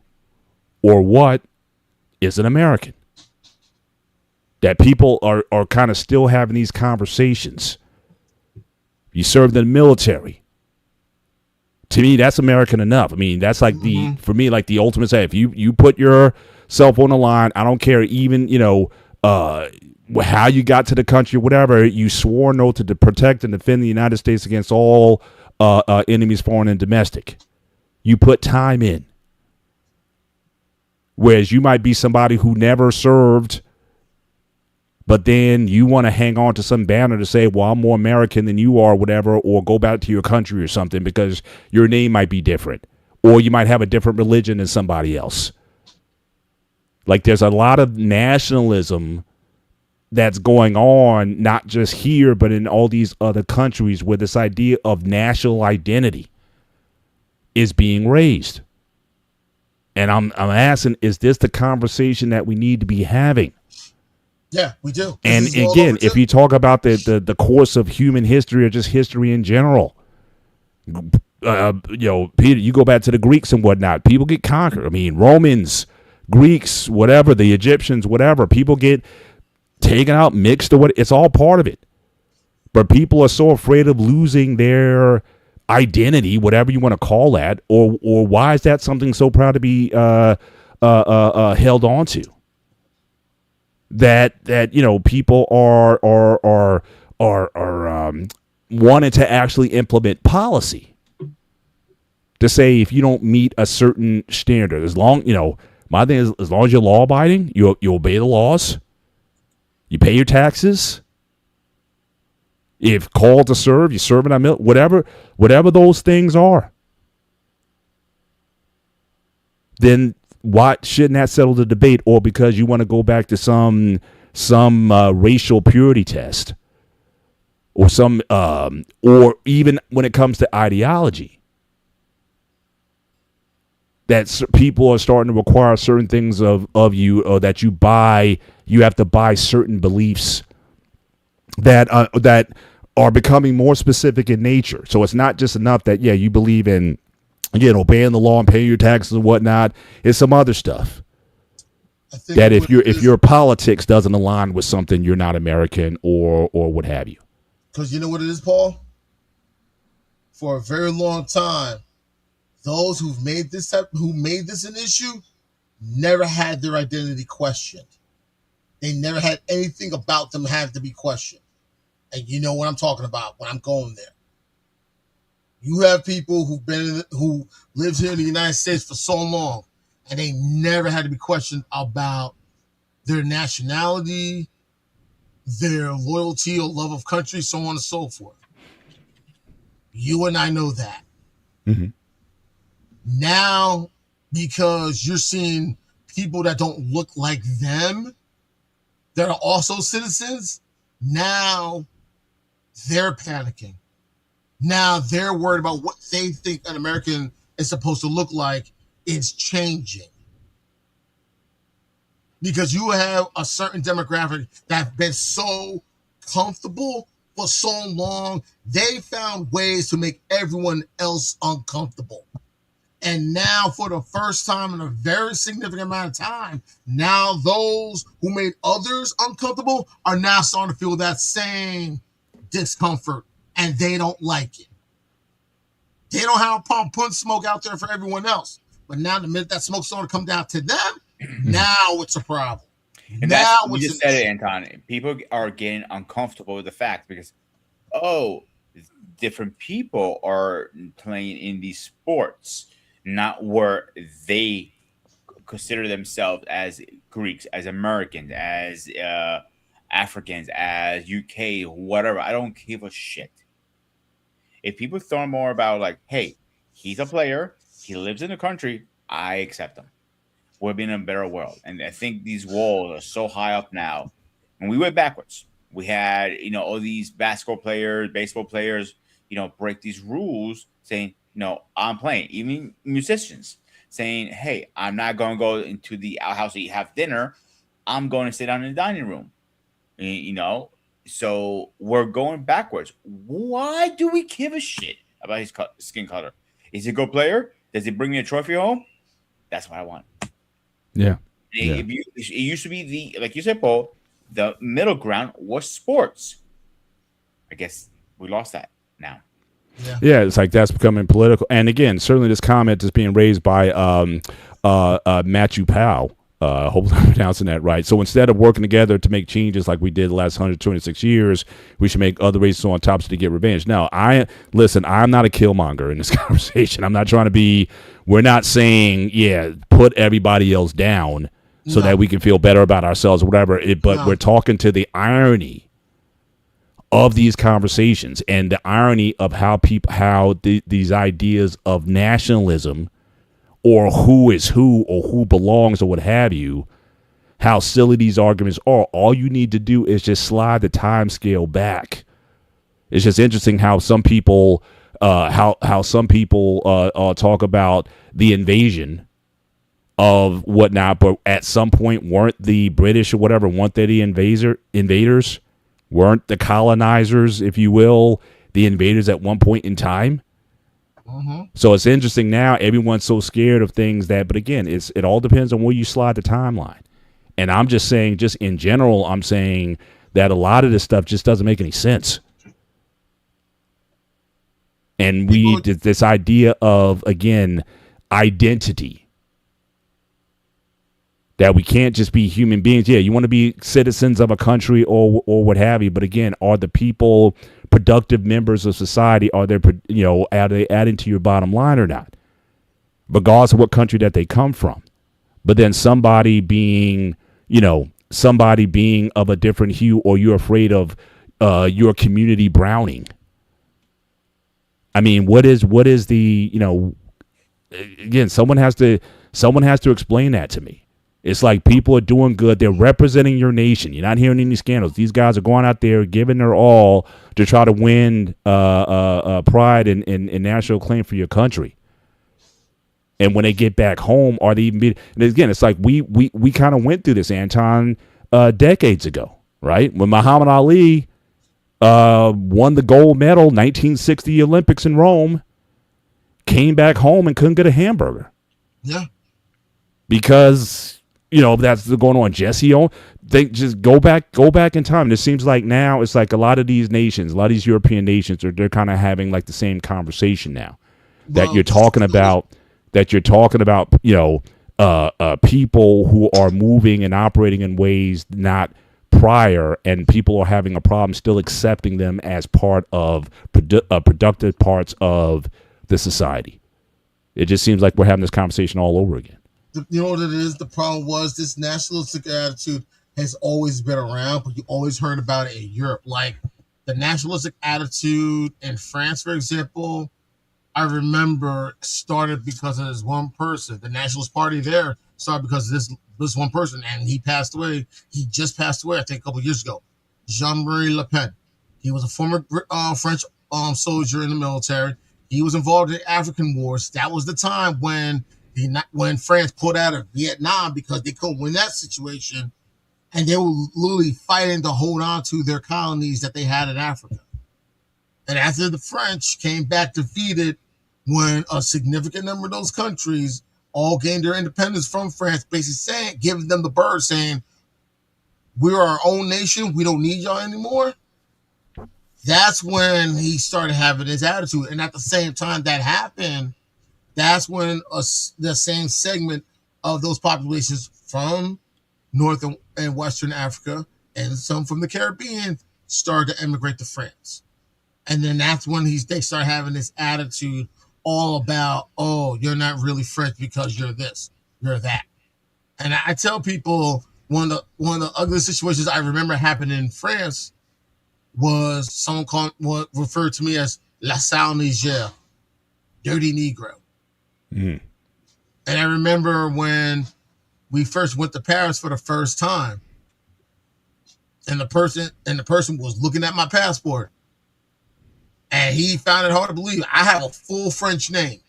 or what is an American? That people are kind of still having these conversations. You served in the military. To me, that's American enough. I mean, that's like for me, like the ultimate say, if you put yourself on the line, I don't care even, how you got to the country, whatever, you swore an oath to protect and defend the United States against all enemies, foreign and domestic. You put time in. Whereas you might be somebody who never served, but then you want to hang on to some banner to say, well, I'm more American than you are, whatever, or go back to your country or something because your name might be different, or you might have a different religion than somebody else. Like there's a lot of nationalism that's going on, not just here, but in all these other countries where this idea of national identity is being raised. And I'm asking, is this the conversation that we need to be having? Yeah, we do. And again, if you talk about the course of human history or just history in general, Peter, you go back to the Greeks and whatnot. People get conquered. I mean, Romans, Greeks, whatever, the Egyptians, whatever. People get taken out, mixed, or what. It's all part of it. But people are so afraid of losing their identity, whatever you want to call that, or why is that something so proud to be held on to? That people are wanting to actually implement policy to say if you don't meet a certain standard, as long my thing is as long as you're law abiding, you obey the laws, you pay your taxes. If called to serve, you serve in a mill, whatever those things are, then why shouldn't that settle the debate? Or because you want to go back to some racial purity test, or or even when it comes to ideology, that people are starting to require certain things of you, or that you have to buy certain beliefs that are becoming more specific in nature. So it's not just enough that you believe in, again, obeying the law and paying your taxes and whatnot. It's some other stuff that if your politics doesn't align with something, you're not American or what have you. Because you know what it is, Paul? For a very long time, those who made this an issue never had their identity questioned. They never had anything about them have to be questioned. And you know what I'm talking about when I'm going there. You have people who lived here in the United States for so long, and they never had to be questioned about their nationality, their loyalty or love of country, so on and so forth. You and I know that. Mm-hmm. Now, because you're seeing people that don't look like them that are also citizens, now they're panicking. Now they're worried about what they think an American is supposed to look like is changing. Because you have a certain demographic that have been so comfortable for so long, they found ways to make everyone else uncomfortable. And now, for the first time in a very significant amount of time, now those who made others uncomfortable are now starting to feel that same discomfort, and they don't like it. They don't have a problem putting smoke out there for everyone else. But now, the minute that smoke's starting to come down to them, now it's a problem. And now you just said it, Anton. People are getting uncomfortable with the fact because, different people are playing in these sports, not where they consider themselves as Greeks, as Americans, as Africans, as UK, whatever. I don't give a shit. If people thought more about like, hey, he's a player, he lives in the country, I accept him. We're in a better world. And I think these walls are so high up now. And we went backwards. We had, all these basketball players, baseball players, break these rules saying, I'm playing. Even musicians saying, hey, I'm not going to go into the outhouse to have dinner. I'm going to sit down in the dining room. So we're going backwards. Why do we give a shit about his skin color? Is he a good player? Does he bring me a trophy home? That's what I want. Yeah. It used to be like you said, Paul, the middle ground was sports. I guess we lost that now. Yeah, it's like that's becoming political. And again, certainly this comment is being raised by Matthew Powell. Hopefully I'm pronouncing that right. So instead of working together to make changes like we did the last 126 years, we should make other races on top to get revenge. Now, I'm not a killmonger in this conversation. I'm not trying to be, we're not saying, put everybody else down so that we can feel better about ourselves or whatever. But we're talking to the irony of these conversations and the irony of how these ideas of nationalism or who is who or who belongs or what have you, how silly these arguments are. All you need to do is just slide the time scale back. It's just interesting how some people talk about the invasion of whatnot, but at some point weren't the British or whatever, weren't they the invaders? Weren't the colonizers, if you will, the invaders at one point in time? Mm-hmm. So it's interesting now. Everyone's so scared of things but again, it all depends on where you slide the timeline. And I'm just saying, just in general, I'm saying that a lot of this stuff just doesn't make any sense. And this idea of, again, identity, that we can't just be human beings. Yeah, you want to be citizens of a country or what have you, but again, are the people productive members of society? Are they, are they adding to your bottom line or not, regardless of what country that they come from? But then somebody being of a different hue, or you're afraid of your community browning. I mean, what is the, again, someone has to explain that to me. It's like people are doing good. They're representing your nation. You're not hearing any scandals. These guys are going out there giving their all to try to win pride and national acclaim for your country. And when they get back home, are they even? And again, it's like we kind of went through this, Anton, decades ago, right? When Muhammad Ali won the gold medal, 1960 Olympics in Rome, came back home and couldn't get a hamburger. Yeah. Because, that's going on. Jesse Owens, they just go back in time. And it seems like now it's like a lot of these nations, a lot of these European nations, they're kind of having like the same conversation now. That you're talking about, people who are moving and operating in ways not prior, and people are having a problem still accepting them as part of productive parts of the society. It just seems like we're having this conversation all over again. You know what it is? The problem was this nationalistic attitude has always been around, but you always heard about it in Europe. Like the nationalistic attitude in France, for example, I remember started because of this one person. The Nationalist Party there started because of this one person, and he passed away. He just passed away, I think, a couple of years ago. Jean-Marie Le Pen. He was a former French soldier in the military. He was involved in African wars. That was the time when France pulled out of Vietnam because they couldn't win that situation, and they were literally fighting to hold on to their colonies that they had in Africa. And after the French came back defeated, when a significant number of those countries all gained their independence from France, basically giving them the bird, saying, we're our own nation, we don't need y'all anymore. That's when he started having his attitude. And at the same time that happened, that's when the same segment of those populations from North and Western Africa and some from the Caribbean started to emigrate to France. And then that's when they start having this attitude all about, oh, you're not really French because you're this, you're that. And I tell people one of the ugliest situations I remember happening in France was someone referred to me as La Sale Niger, dirty Negro. Mm. And I remember when we first went to Paris for the first time, and the person was looking at my passport. And he found it hard to believe I have a full French name.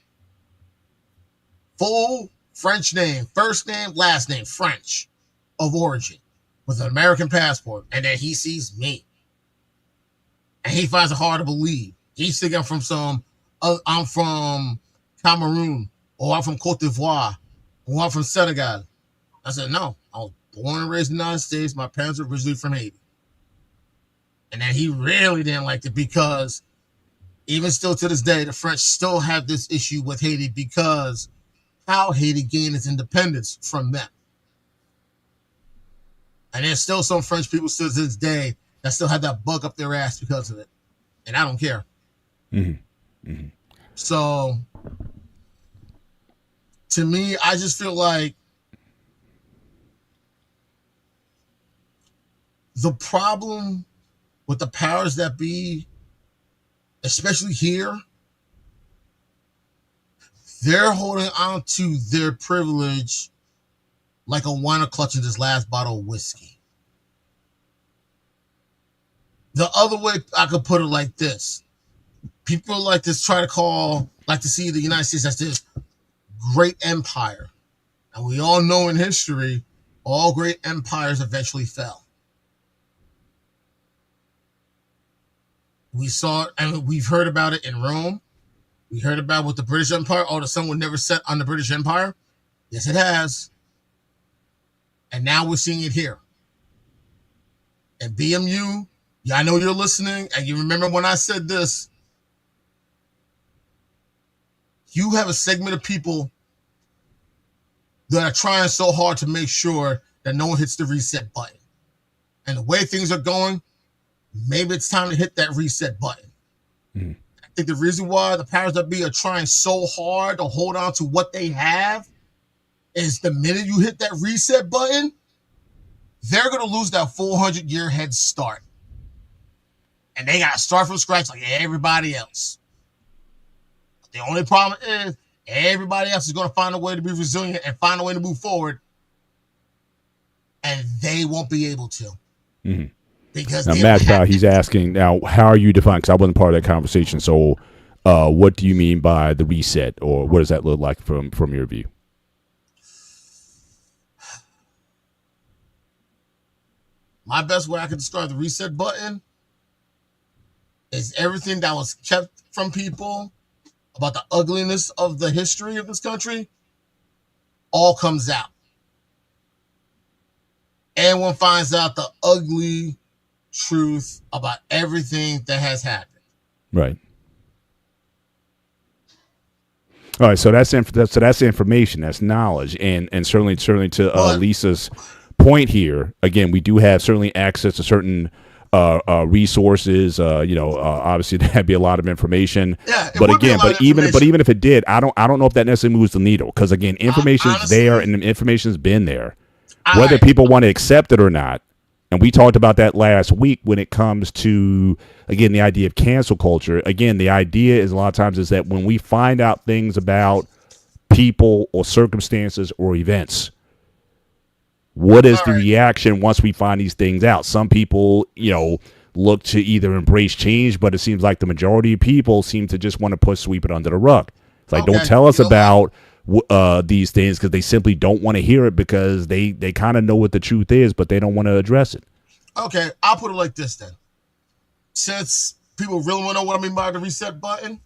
Full French name. First name, last name, French of origin with an American passport. And then he sees me. And he finds it hard to believe. He's thinking I'm from Cameroon, or I'm from Cote d'Ivoire, or I'm from Senegal. I said, no, I was born and raised in the United States. My parents are originally from Haiti. And then he really didn't like it because even still to this day, the French still have this issue with Haiti because how Haiti gained its independence from them. And there's still some French people still to this day that still have that bug up their ass because of it. And I don't care. Mm-hmm. Mm-hmm. So, to me, I just feel like the problem with the powers that be, especially here, they're holding on to their privilege like a whiner clutching his last bottle of whiskey. The other way I could put it like this: people like to see the United States as this great empire. And we all know in history, all great empires eventually fell. We saw it, and we've heard about it in Rome. We heard about with the British Empire. Oh, the sun would never set on the British Empire. Yes, it has. And now we're seeing it here. And BMU, yeah, I know you're listening, and you remember when I said this. you have a segment of people that are trying so hard to make sure that no one hits the reset button. And the way things are going, maybe it's time to hit that reset button. Mm. I think the reason why the powers that be are trying so hard to hold on to what they have is the minute you hit that reset button, they're going to lose that 400-year head start. And they got to start from scratch like everybody else. The only problem is everybody else is going to find a way to be resilient and find a way to move forward. And they won't be able to. Mm-hmm. Because now, Matt, he's asking, now, how are you defining, because I wasn't part of that conversation, so what do you mean by the reset, or what does that look like from your view? My best way I can describe the reset button is everything that was kept from people about the ugliness of the history of this country all comes out. Everyone finds out the ugly truth about everything that has happened. Right. All right, so that's information, that's knowledge, and certainly to Lisa's point here. Again, we do have certainly access to certain resources. Obviously that'd be a lot of information. Yeah, but even if it did, I don't know if that necessarily moves the needle, because again, information's there and the information's been there, whether people want to accept it or not. And we talked about that last week when it comes to, again, the idea of cancel culture. Again, the idea is a lot of times is that when we find out things about people or circumstances or events, what is the reaction once we find these things out? Some people, look to either embrace change, but it seems like the majority of people seem to just want to sweep it under the rug. It's like, don't tell us about these things, because they simply don't want to hear it, because they kind of know what the truth is, but they don't want to address it. Okay, I'll put it like this then. Since people really want to know what I mean by the reset button,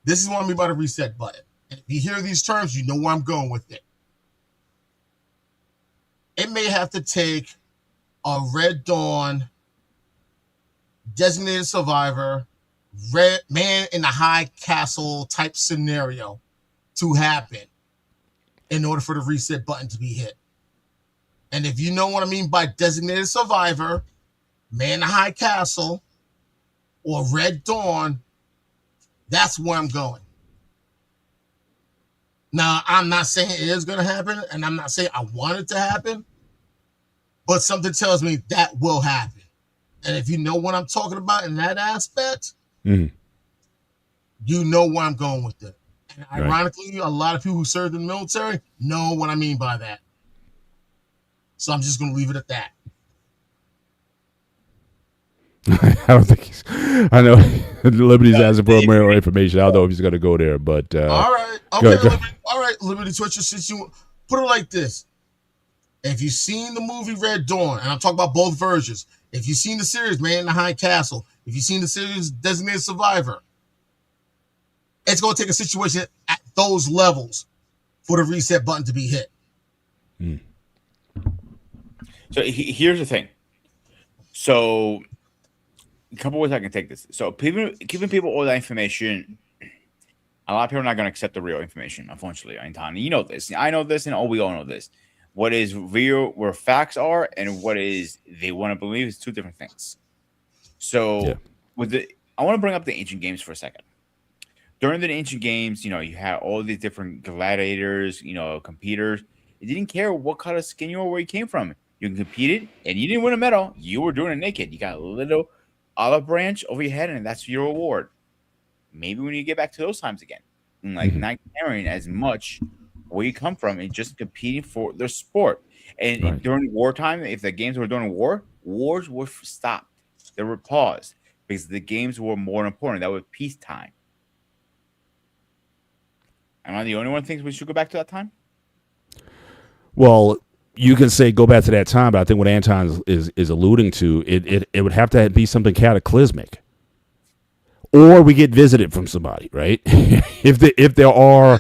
this is what I mean by the reset button. And if you hear these terms, you know where I'm going with it. It may have to take a Red Dawn, designated survivor, red man in the high castle type scenario to happen in order for the reset button to be hit. And if you know what I mean by designated survivor, man in the high castle, or Red Dawn, that's where I'm going. Now, I'm not saying it is going to happen, and I'm not saying I want it to happen, but something tells me that will happen. And if you know what I'm talking about in that aspect, you know where I'm going with it. And ironically, a lot of people who served in the military know what I mean by that. So I'm just going to leave it at that. I don't think he's. I know Liberty's asking for more information. I don't know if he's going to go there, but all right, okay, go. All right, Liberty Twitcher. Since you put it like this, if you've seen the movie Red Dawn, and I'm talking about both versions, if you've seen the series Man in the High Castle, if you've seen the series Designated Survivor, it's going to take a situation at those levels for the reset button to be hit. So here's the thing. So a couple ways I can take this. So giving people all that information, a lot of people are not going to accept the real information, unfortunately. Tony, you know this. I know this, and we all know this. What is real, where facts are, and what is they want to believe is two different things. So I want to bring up the ancient games for a second. During the ancient games, you had all these different gladiators, competitors. It didn't care what color of skin you were, where you came from. You competed, and you didn't win a medal. You were doing it naked. You got a little olive branch over your head, and that's your reward. Maybe when you get back to those times again, and not caring as much where you come from and just competing for the sport. And during wartime, if the games were during war, wars were stopped. They were paused because the games were more important. That was peacetime. Am I the only one who thinks we should go back to that time? Well, you can say go back to that time, but I think what Anton is alluding to, it would have to be something cataclysmic, or we get visited from somebody, right? if there are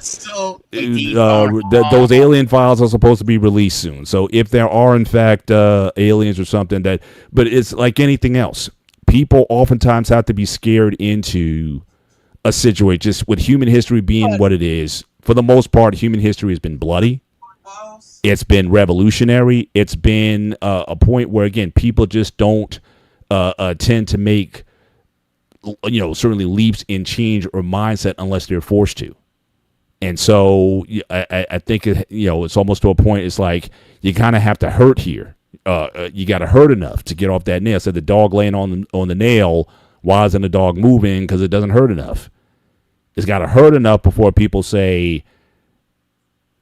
those alien files are supposed to be released soon, so if there are in fact aliens or something but it's like anything else. People oftentimes have to be scared into a situation just with human history being what it is. For the most part, human history has been bloody. It's been revolutionary. It's been a point where, again, people just don't tend to make, certainly leaps in change or mindset unless they're forced to. And so I think, it's almost to a point, it's like you kind of have to hurt here. You got to hurt enough to get off that nail. So the dog laying on the nail, why isn't the dog moving? Because it doesn't hurt enough. It's got to hurt enough before people say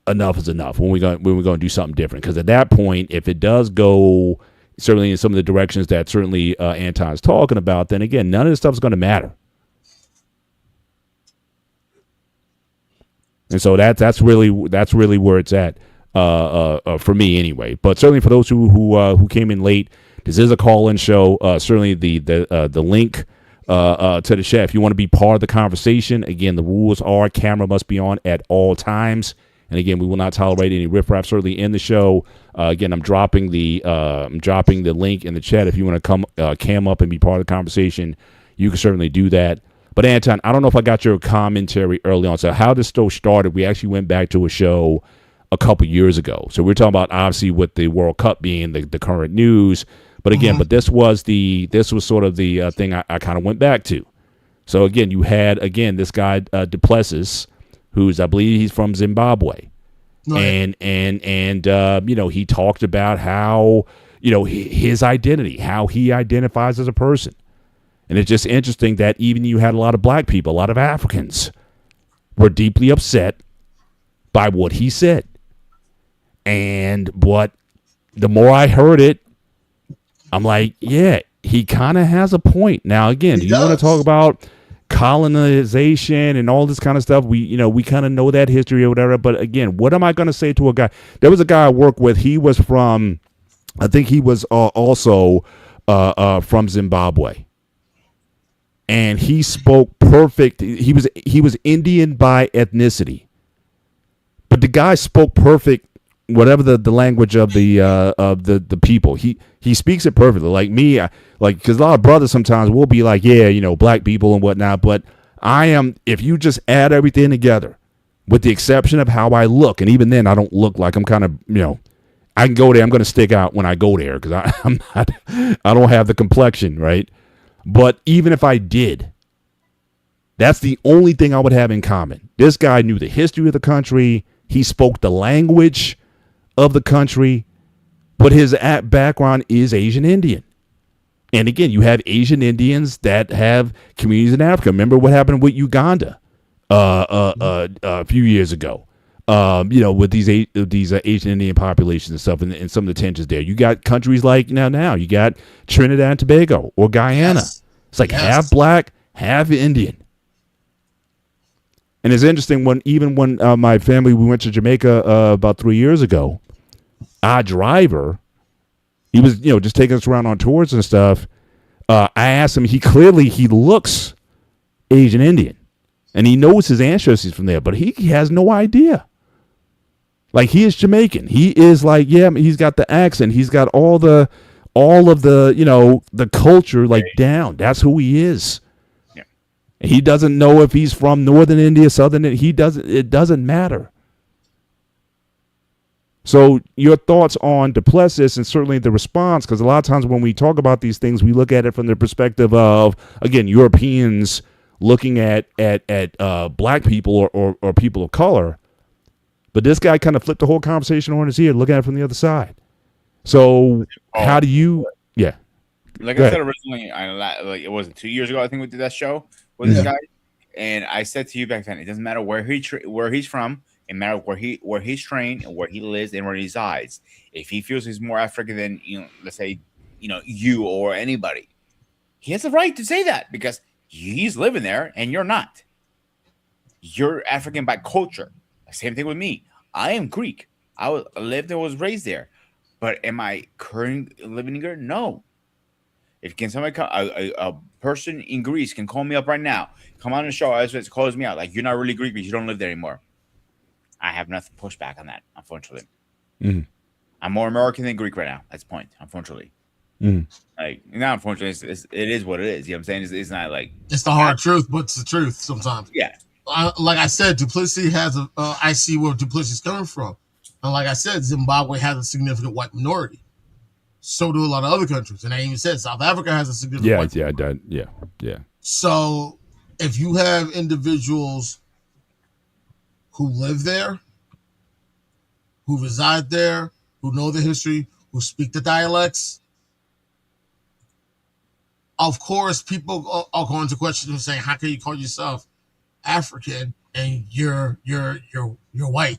enough is enough when we're going to do something different. Because at that point, if it does go certainly in some of the directions that certainly Anton's talking about, then again, none of this stuff is going to matter. And so that's really where it's at for me anyway. But certainly for those who came in late, this is a call-in show. Certainly the link to the chat, if you want to be part of the conversation, again, the rules are camera must be on at all times. And again, we will not tolerate any riffraff certainly in the show. Again, I'm dropping the link in the chat. If you want to come cam up and be part of the conversation, you can certainly do that. But Anton, I don't know if I got your commentary early on. So how this show started, we actually went back to a show a couple years ago. So we're talking about obviously with the World Cup being the current news. But again, this was sort of the thing I kind of went back to. So again, you had this guy Duplessis, who's, I believe he's from Zimbabwe, right. and he talked about how his identity, how he identifies as a person, and it's just interesting that even you had a lot of black people, a lot of Africans, were deeply upset by what he said, and the more I heard it, I'm like, yeah, he kind of has a point. Now, again, you want to talk about colonization and all this kind of stuff? We kind of know that history or whatever. But again, what am I going to say to a guy? There was a guy I worked with. He was from, I think he was also from Zimbabwe, and he spoke perfect. He was Indian by ethnicity, but the guy spoke perfect. Whatever the language of the people, he speaks it perfectly. Like me, because a lot of brothers sometimes will be like, yeah, black people and whatnot. But I am, if you just add everything together, with the exception of how I look, and even then I don't look like I'm kind of, I can go there. I'm going to stick out when I go there because I don't have the complexion, right? But even if I did, that's the only thing I would have in common. This guy knew the history of the country. He spoke the language of the country, but his background is Asian Indian. And again, you have Asian Indians that have communities in Africa. Remember what happened with Uganda a few years ago, with these Asian Indian populations and stuff, and some of the tensions there. You got countries like now you got Trinidad and Tobago or Guyana. Yes. It's like half black, half Indian. And it's interesting when my family, we went to Jamaica about 3 years ago, our driver, he was, just taking us around on tours and stuff. I asked him, he looks Asian Indian, and he knows his ancestors from there, but he has no idea. Like, he is Jamaican. He is like, he's got the accent. He's got all of the, the culture down. That's who he is. Yeah. He doesn't know if he's from Northern India, Southern India. It doesn't matter. So your thoughts on Duplessis and certainly the response, because a lot of times when we talk about these things, we look at it from the perspective of, again, Europeans looking at black people or people of color. But this guy kind of flipped the whole conversation on his ear, looking at it from the other side. So how do you, yeah. Like I said originally, it wasn't 2 years ago, I think we did that show with this guy. And I said to you back then, it doesn't matter where he's from. It matters where he's trained and where he lives and where he resides. If he feels he's more African than, let's say, you or anybody, he has the right to say that because he's living there and you're not. You're African by culture. Same thing with me. I am Greek. I lived and was raised there. But am I currently living in Greece? No. If somebody a person in Greece can call me up right now, come on the show, it calls me out like you're not really Greek because you don't live there anymore. I have nothing to push back on that, unfortunately. Mm-hmm. I'm more American than Greek right now. That's the point, unfortunately. Like, now, unfortunately, it is what it is. You know what I'm saying? It's not like It's the hard truth, but it's the truth sometimes. yeah. Like I said, Duplicity has a. I see where Duplicity is coming from, and like I said, Zimbabwe has a significant white minority. So do a lot of other countries, and I even said South Africa has a significant. White minority. Yeah. So, if you have individuals who live there, who reside there, who know the history, who speak the dialects, of course, people are going to question and saying, "How can you call yourself African and you're white?"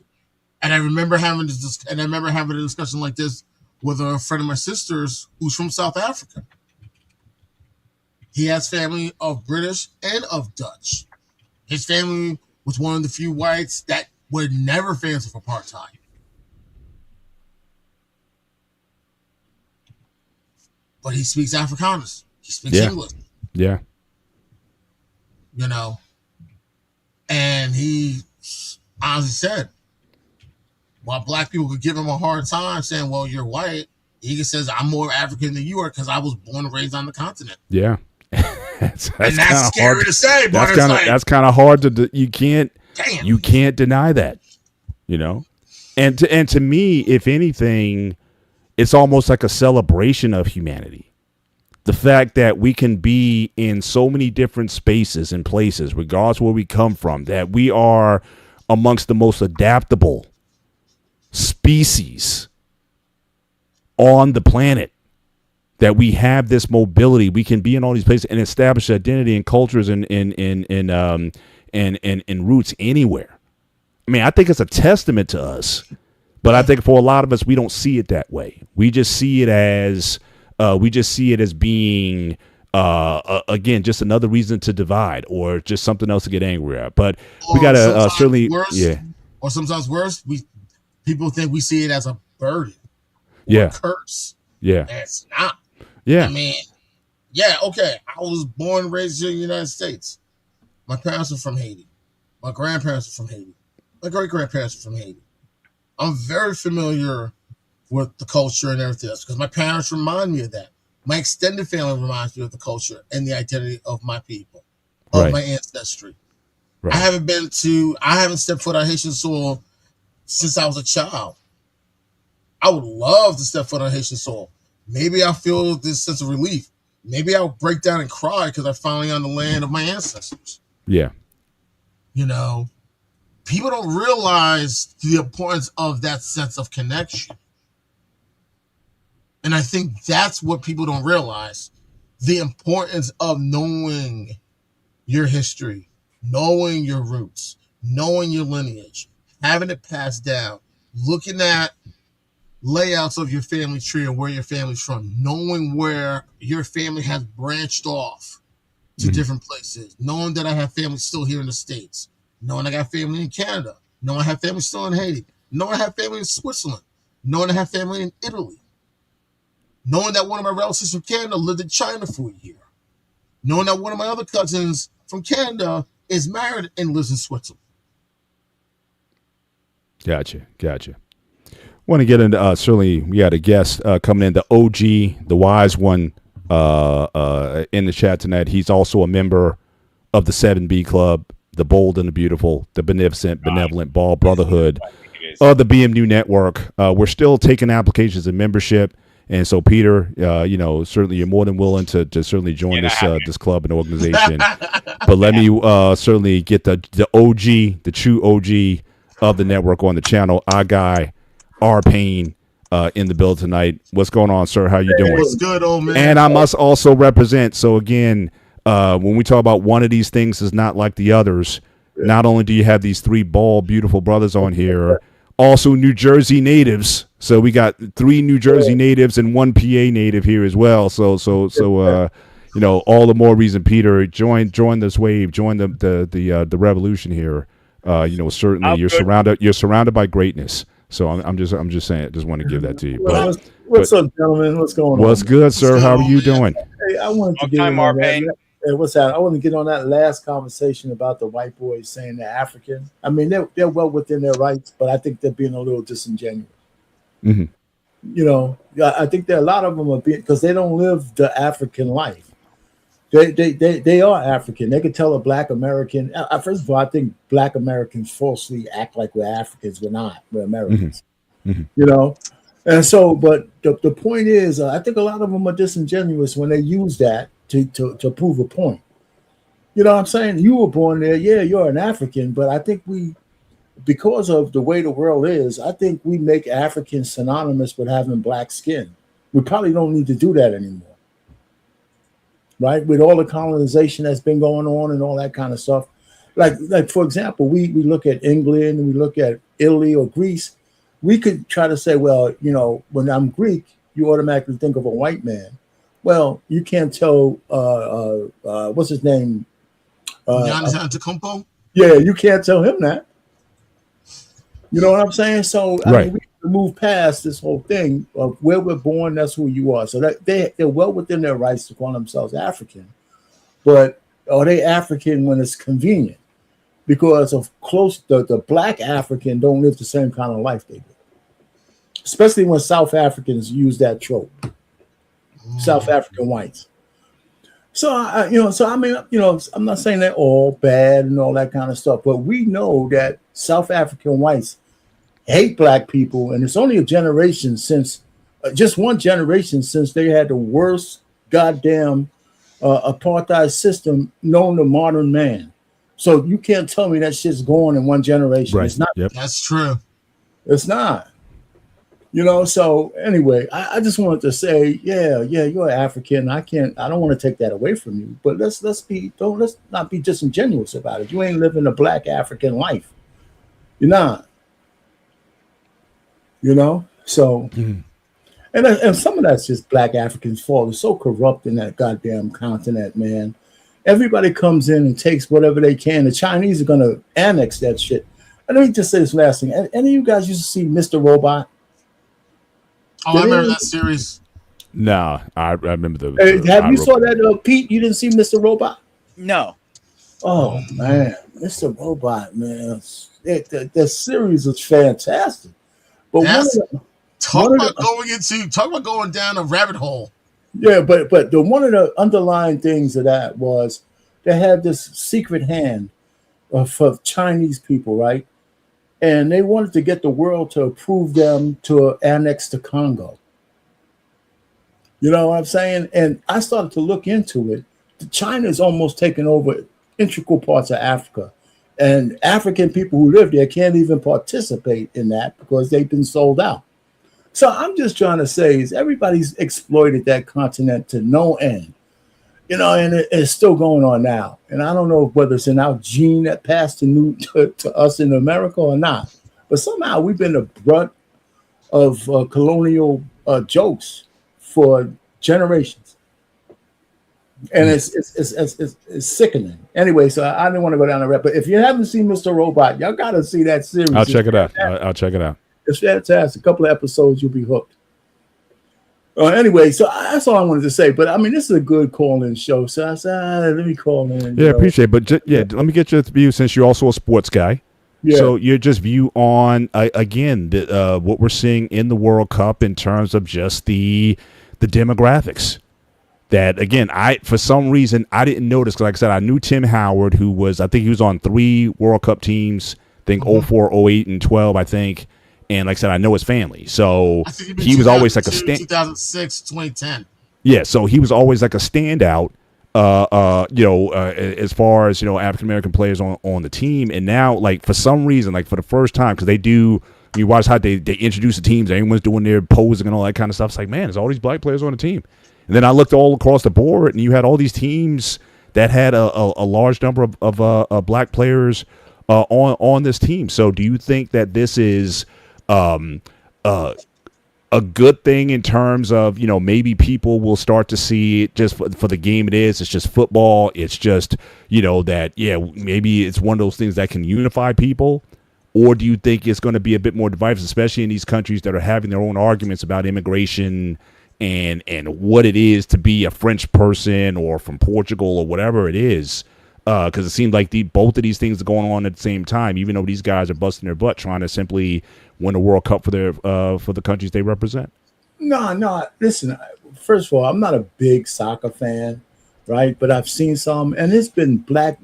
And I remember having a discussion like this with a friend of my sister's who's from South Africa. He has family of British and of Dutch. His family was one of the few whites that were never fans of apartheid. But he speaks Afrikaans. He speaks English. Yeah. You know. And he honestly said, while black people could give him a hard time saying, well, you're white, he says, I'm more African than you are because I was born and raised on the continent. Yeah. that's scary hard to say, but that's kind of hard to you can't deny that, you know. And to me, if anything, it's almost like a celebration of humanity. The fact that we can be in so many different spaces and places, regardless of where we come from, that we are amongst the most adaptable species on the planet, that we have this mobility, we can be in all these places and establish identity and cultures and roots anywhere. I mean, I think it's a testament to us, but I think for a lot of us, we don't see it that way. We just see it as being again, just another reason to divide or just something else to get angry at. But we gotta certainly, or sometimes worse, people think we see it as a burden, a curse. Yeah, it's not. Yeah, I mean, okay. I was born and raised here in the United States. My parents are from Haiti. My grandparents are from Haiti. My great grandparents are from Haiti. I'm very familiar with the culture and everything else because my parents remind me of that. My extended family reminds me of the culture and the identity of my people, of my ancestry. Right. I haven't stepped foot on Haitian soil since I was a child. I would love to step foot on Haitian soil. Maybe I'll feel this sense of relief. Maybe I'll break down and cry because I'm finally on the land of my ancestors. Yeah. You know, people don't realize the importance of that sense of connection. And I think that's what people don't realize. The importance of knowing your history, knowing your roots, knowing your lineage, having it passed down, looking at layouts of your family tree and where your family's from, knowing where your family has branched off to different places, knowing that I have family still here in the States, knowing I got family in Canada, knowing I have family still in Haiti, knowing I have family in Switzerland, knowing I have family in Italy, knowing that one of my relatives from Canada lived in China for a year, knowing that one of my other cousins from Canada is married and lives in Switzerland. Gotcha. Want to get into certainly we had a guest coming in, the OG, the wise one in the chat tonight. He's also a member of the 7B Club, the Bold and the Beautiful, the Beneficent, Benevolent Ball Brotherhood of the BMU Network. We're still taking applications and membership. And so, Peter, certainly you're more than willing to certainly join this club and organization. But let me certainly get the OG, the true OG of the network on the channel, our guy, R. Payne, in the build tonight. What's going on, sir? How you doing? What's good, old man? And I must also represent. So again, when we talk about one of these things is not like the others, not only do you have these three bald, beautiful brothers on here, also New Jersey natives. So we got 3 New Jersey natives and 1 PA native here as well. So all the more reason, Peter, join this wave, join the revolution here. Certainly you're surrounded by greatness. So I'm just saying, just want to give that to you. What's up, gentlemen? What's going on? What's good, sir? How are you doing? Hey, I wanted to get on that. Hey, what's that? I want to get on that last conversation about the white boys saying they're African. I mean, they're well within their rights, but I think they're being a little disingenuous. Mm-hmm. I think that a lot of them are being because they don't live the African life. They are African. They could tell a Black American. First of all, I think Black Americans falsely act like we're Africans. We're not. We're Americans. Mm-hmm. You know, and so, but the point is, I think a lot of them are disingenuous when they use that to prove a point. You know what I'm saying? You were born there. Yeah, you're an African, but I think because of the way the world is, I think we make African synonymous with having black skin. We probably don't need to do that anymore. Right? With all the colonization that's been going on and all that kind of stuff. Like for example, we look at England and we look at Italy or Greece. We could try to say, well, when I'm Greek, you automatically think of a white man. Well, you can't tell what's his name? Giannis Antetokounmpo? Yeah, you can't tell him that. You know what I'm saying? So I mean, we have to move past this whole thing of where we're born, that's who you are. So that they're well within their rights to call themselves African. But are they African when it's convenient? Because of the black African don't live the same kind of life they do. Especially when South Africans use that trope. South African whites. So I'm not saying they're all bad and all that kind of stuff, but we know that South African whites hate black people, and it's only a generation since, just one generation since they had the worst goddamn apartheid system known to modern man. So you can't tell me that shit's going in one generation. Right. It's not. Yep. That's true. It's not. So anyway, I just wanted to say, yeah, you're African. I don't want to take that away from you, but let's not be disingenuous about it. You ain't living a black African life. You're not. So and some of that's just black Africans' fault. It's so corrupt in that goddamn continent, man. Everybody comes in and takes whatever they can. The Chinese are gonna annex that shit. And let me just say this last thing. Any of you guys used to see Mr. Robot? Oh, I remember that series. No, I remember the. Have you saw that, Pete? You didn't see Mr. Robot? No. Oh man, Mr. Robot, man, the series was fantastic. But talk about going down a rabbit hole. Yeah, but one of the underlying things of that was they had this secret hand of Chinese people, right? And they wanted to get the world to approve them to annex the Congo. You know what I'm saying? And I started to look into it. China is almost taking over integral parts of Africa. And African people who live there can't even participate in that because they've been sold out. So I'm just trying to say is everybody's exploited that continent to no end. And it's still going on now. And I don't know whether it's in our gene that passed to us in America or not. But somehow we've been the brunt of colonial jokes for generations. And it's sickening. Anyway, so I didn't want to go down the road. But if you haven't seen Mr. Robot, y'all got to see that series. I'll check it out. I'll check it out. It's fantastic. A couple of episodes, you'll be hooked. Anyway, so that's all I wanted to say. But I mean, this is a good call-in show. So I said, let me call in. Yeah, appreciate it. But let me get your view since you're also a sports guy. Yeah. So your just view on again what we're seeing in the World Cup in terms of just the demographics. That again, for some reason I didn't notice because, like I said, I knew Tim Howard, I think he was on 3 World Cup teams. I think 04, 08, and 12. I think. And like I said, I know his family. So he was always like a 2006, 2010. Yeah, so he was always like a standout, as far as, African-American players on the team. And now, like, for some reason, like for the first time, because you watch how they introduce the teams, everyone's doing their posing and all that kind of stuff. It's like, man, there's all these black players on the team. And then I looked all across the board, and you had all these teams that had a large number of black players on this team. So do you think that this is a good thing in terms of, maybe people will start to see it just for the game it is? It's just football. It's just, that, maybe it's one of those things that can unify people. Or do you think it's going to be a bit more divisive, especially in these countries that are having their own arguments about immigration and what it is to be a French person or from Portugal or whatever it is? Because it seems like both of these things are going on at the same time, even though these guys are busting their butt trying to simply win a World Cup for the countries they represent. No. Listen, first of all, I'm not a big soccer fan, right? But I've seen some, and it's been black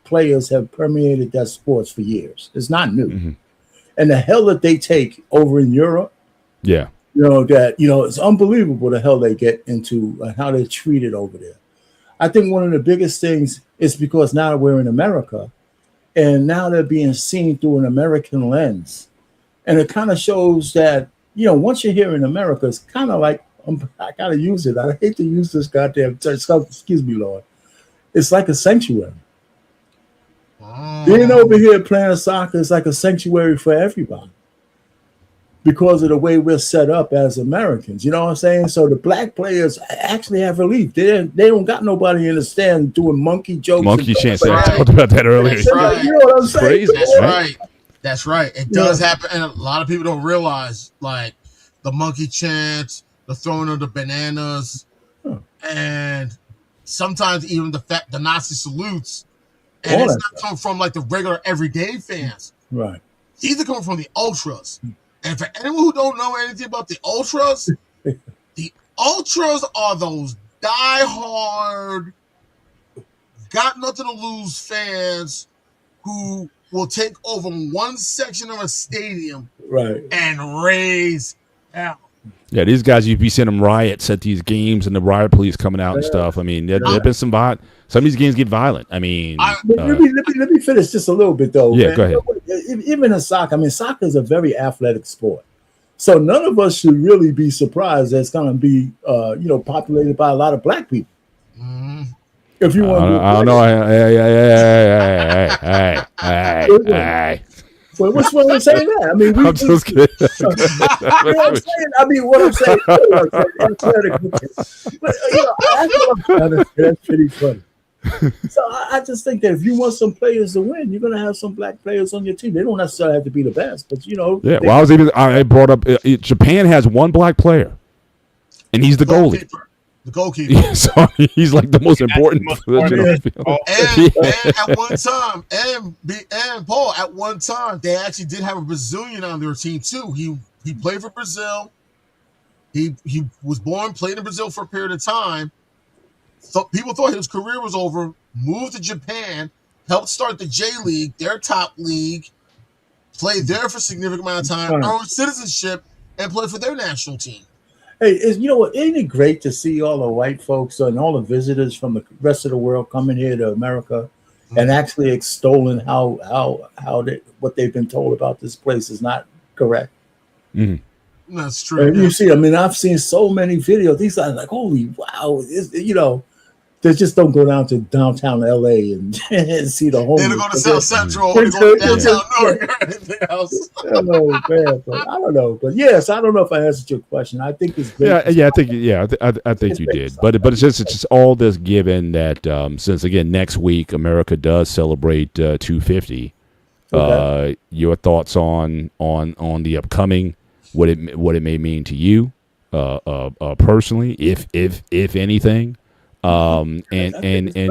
players have permeated that sports for years. It's not new. Mm-hmm. And the hell that they take over in Europe, Yeah. It's unbelievable the hell they get into and how they're treated over there. I think one of the biggest things is because now we're in America, and now they're being seen through an American lens. And it kind of shows that, once you're here in America, it's kind of like, I got to use it. I hate to use this goddamn term. Excuse me, Lord. It's like a sanctuary. Being over here playing soccer is like a sanctuary for everybody because of the way we're set up as Americans. You know what I'm saying? So the black players actually have relief. They don't got nobody in the stand doing monkey jokes. Monkey chants. Like I talked about that earlier. That's right. You know what I'm saying? Crazy. That's right. It does happen, and a lot of people don't realize, like the monkey chants, the throwing of the bananas, and sometimes even the Nazi salutes. And it's not coming from like the regular everyday fans. Right. These are coming from the ultras. And for anyone who don't know anything about the ultras are those diehard, got nothing to lose fans who will take over one section of a stadium, right, and raise hell. Yeah, these guys, you'd be seeing them riots at these games and the riot police coming out and stuff. I mean, there have been some of these games get violent. I mean, let me finish just a little bit though. Yeah, man. go ahead. Even in soccer, soccer is a very athletic sport. So none of us should really be surprised that it's going to be, populated by a lot of black people. Mm-hmm. If you want, I don't know. Hey. Well, what's wrong with saying that? I mean, I'm just kidding. You know what I'm saying? I mean, what I'm saying, that's pretty funny. So I just think that if you want some players to win, you're going to have some black players on your team. They don't necessarily have to be the best, but Yeah, well, I brought up Japan has one black player, and he's the goalie. The goalkeeper. Yeah, so he's like the most important. And at one time, and Paul, at one time, they actually did have a Brazilian on their team too. He played for Brazil. He was born, played in Brazil for a period of time. So people thought his career was over. Moved to Japan, helped start the J League, their top league. Played there for a significant amount of time, earned citizenship, and played for their national team. Hey, ain't it great to see all the white folks and all the visitors from the rest of the world coming here to America and actually extolling what they've been told about this place is not correct? Mm-hmm. That's true. And you see, I've seen so many videos. These guys are like, holy wow, they just don't go down to downtown LA and see the homeless. They don't go to South Central or go to downtown Newark or anything else. Oh man, but I don't know. But yes, I don't know if I answered your question. I think it's great. I think you did. But it's just all this given that since again next week America does celebrate 250. Okay. Your thoughts on the upcoming, what it may mean to you personally, if anything. And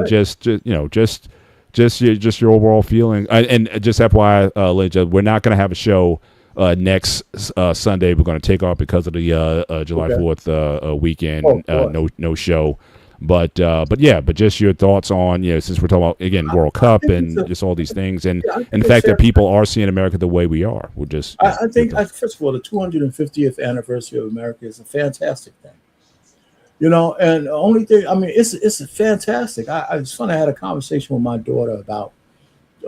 just your overall feeling, and just FYI, ladies, we're not going to have a show next Sunday. We're going to take off because of the July 4th weekend. No show, but just your thoughts on since we're talking about again World Cup and just all these things, and the fact that people are seeing America the way we are. We're just I think first of all, the 250th anniversary of America is a fantastic thing. And the only thing, it's fantastic. It's funny. I had a conversation with my daughter about,